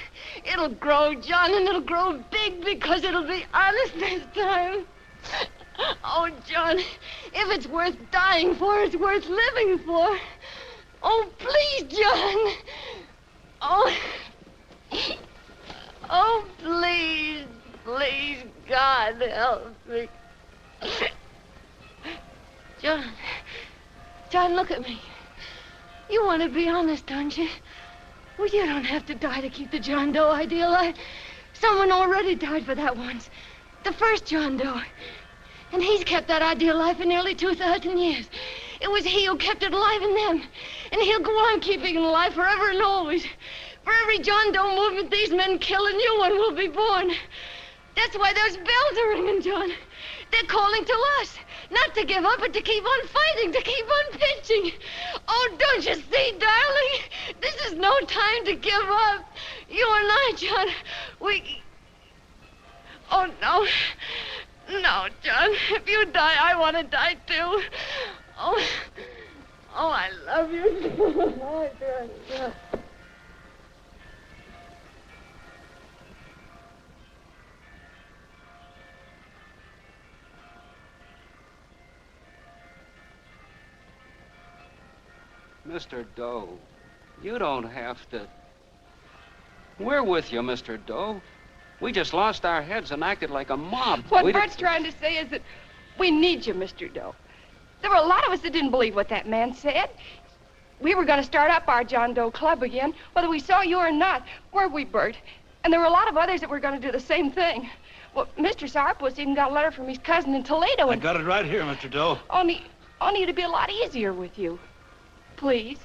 It'll grow, John, and it'll grow big because it'll be honest this time. Oh, John, if it's worth dying for, it's worth living for. Oh, please, John. Oh. Oh, please, please, God, help me. John, look at me. You want to be honest, don't you? Well, you don't have to die to keep the John Doe idea alive. Someone already died for that once. The first John Doe. And he's kept that idea alive for nearly 2,000 years. It was he who kept it alive in them. And he'll go on keeping it alive forever and always. For every John Doe movement these men kill, a new one will be born. That's why those bells are ringing, John. They're calling to us. Not to give up, but to keep on fighting, to keep on pitching. Oh, don't you see, darling? This is no time to give up. You and I, John, we... Oh, no. No, John. If you die, I want to die, too. Oh, I love you. Oh, John. Mr. Doe, you don't have to. We're with you, Mr. Doe. We just lost our heads and acted like a mob. What Bert's trying to say is that we need you, Mr. Doe. There were a lot of us that didn't believe what that man said. We were going to start up our John Doe Club again, whether we saw you or not, weren't we, Bert? And there were a lot of others that were going to do the same thing. Well, Mr. Sourpuss even got a letter from his cousin in Toledo. I got it right here, Mr. Doe. Only it'd be a lot easier with you. Please.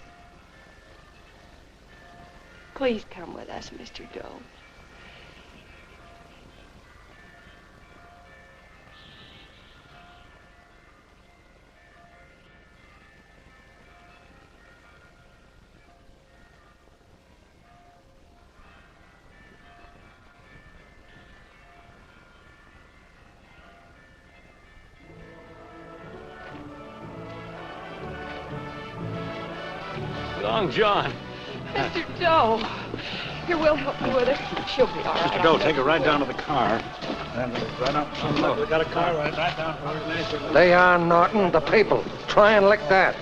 Please come with us, Mr. Doe. Long John. Mr. Doe. Here, we'll help you with her. She'll be all right. Mr. Doe, take her right down to the car. And right up. Look, we got a car right down to her. They are, Norton, the people. Try and lick that.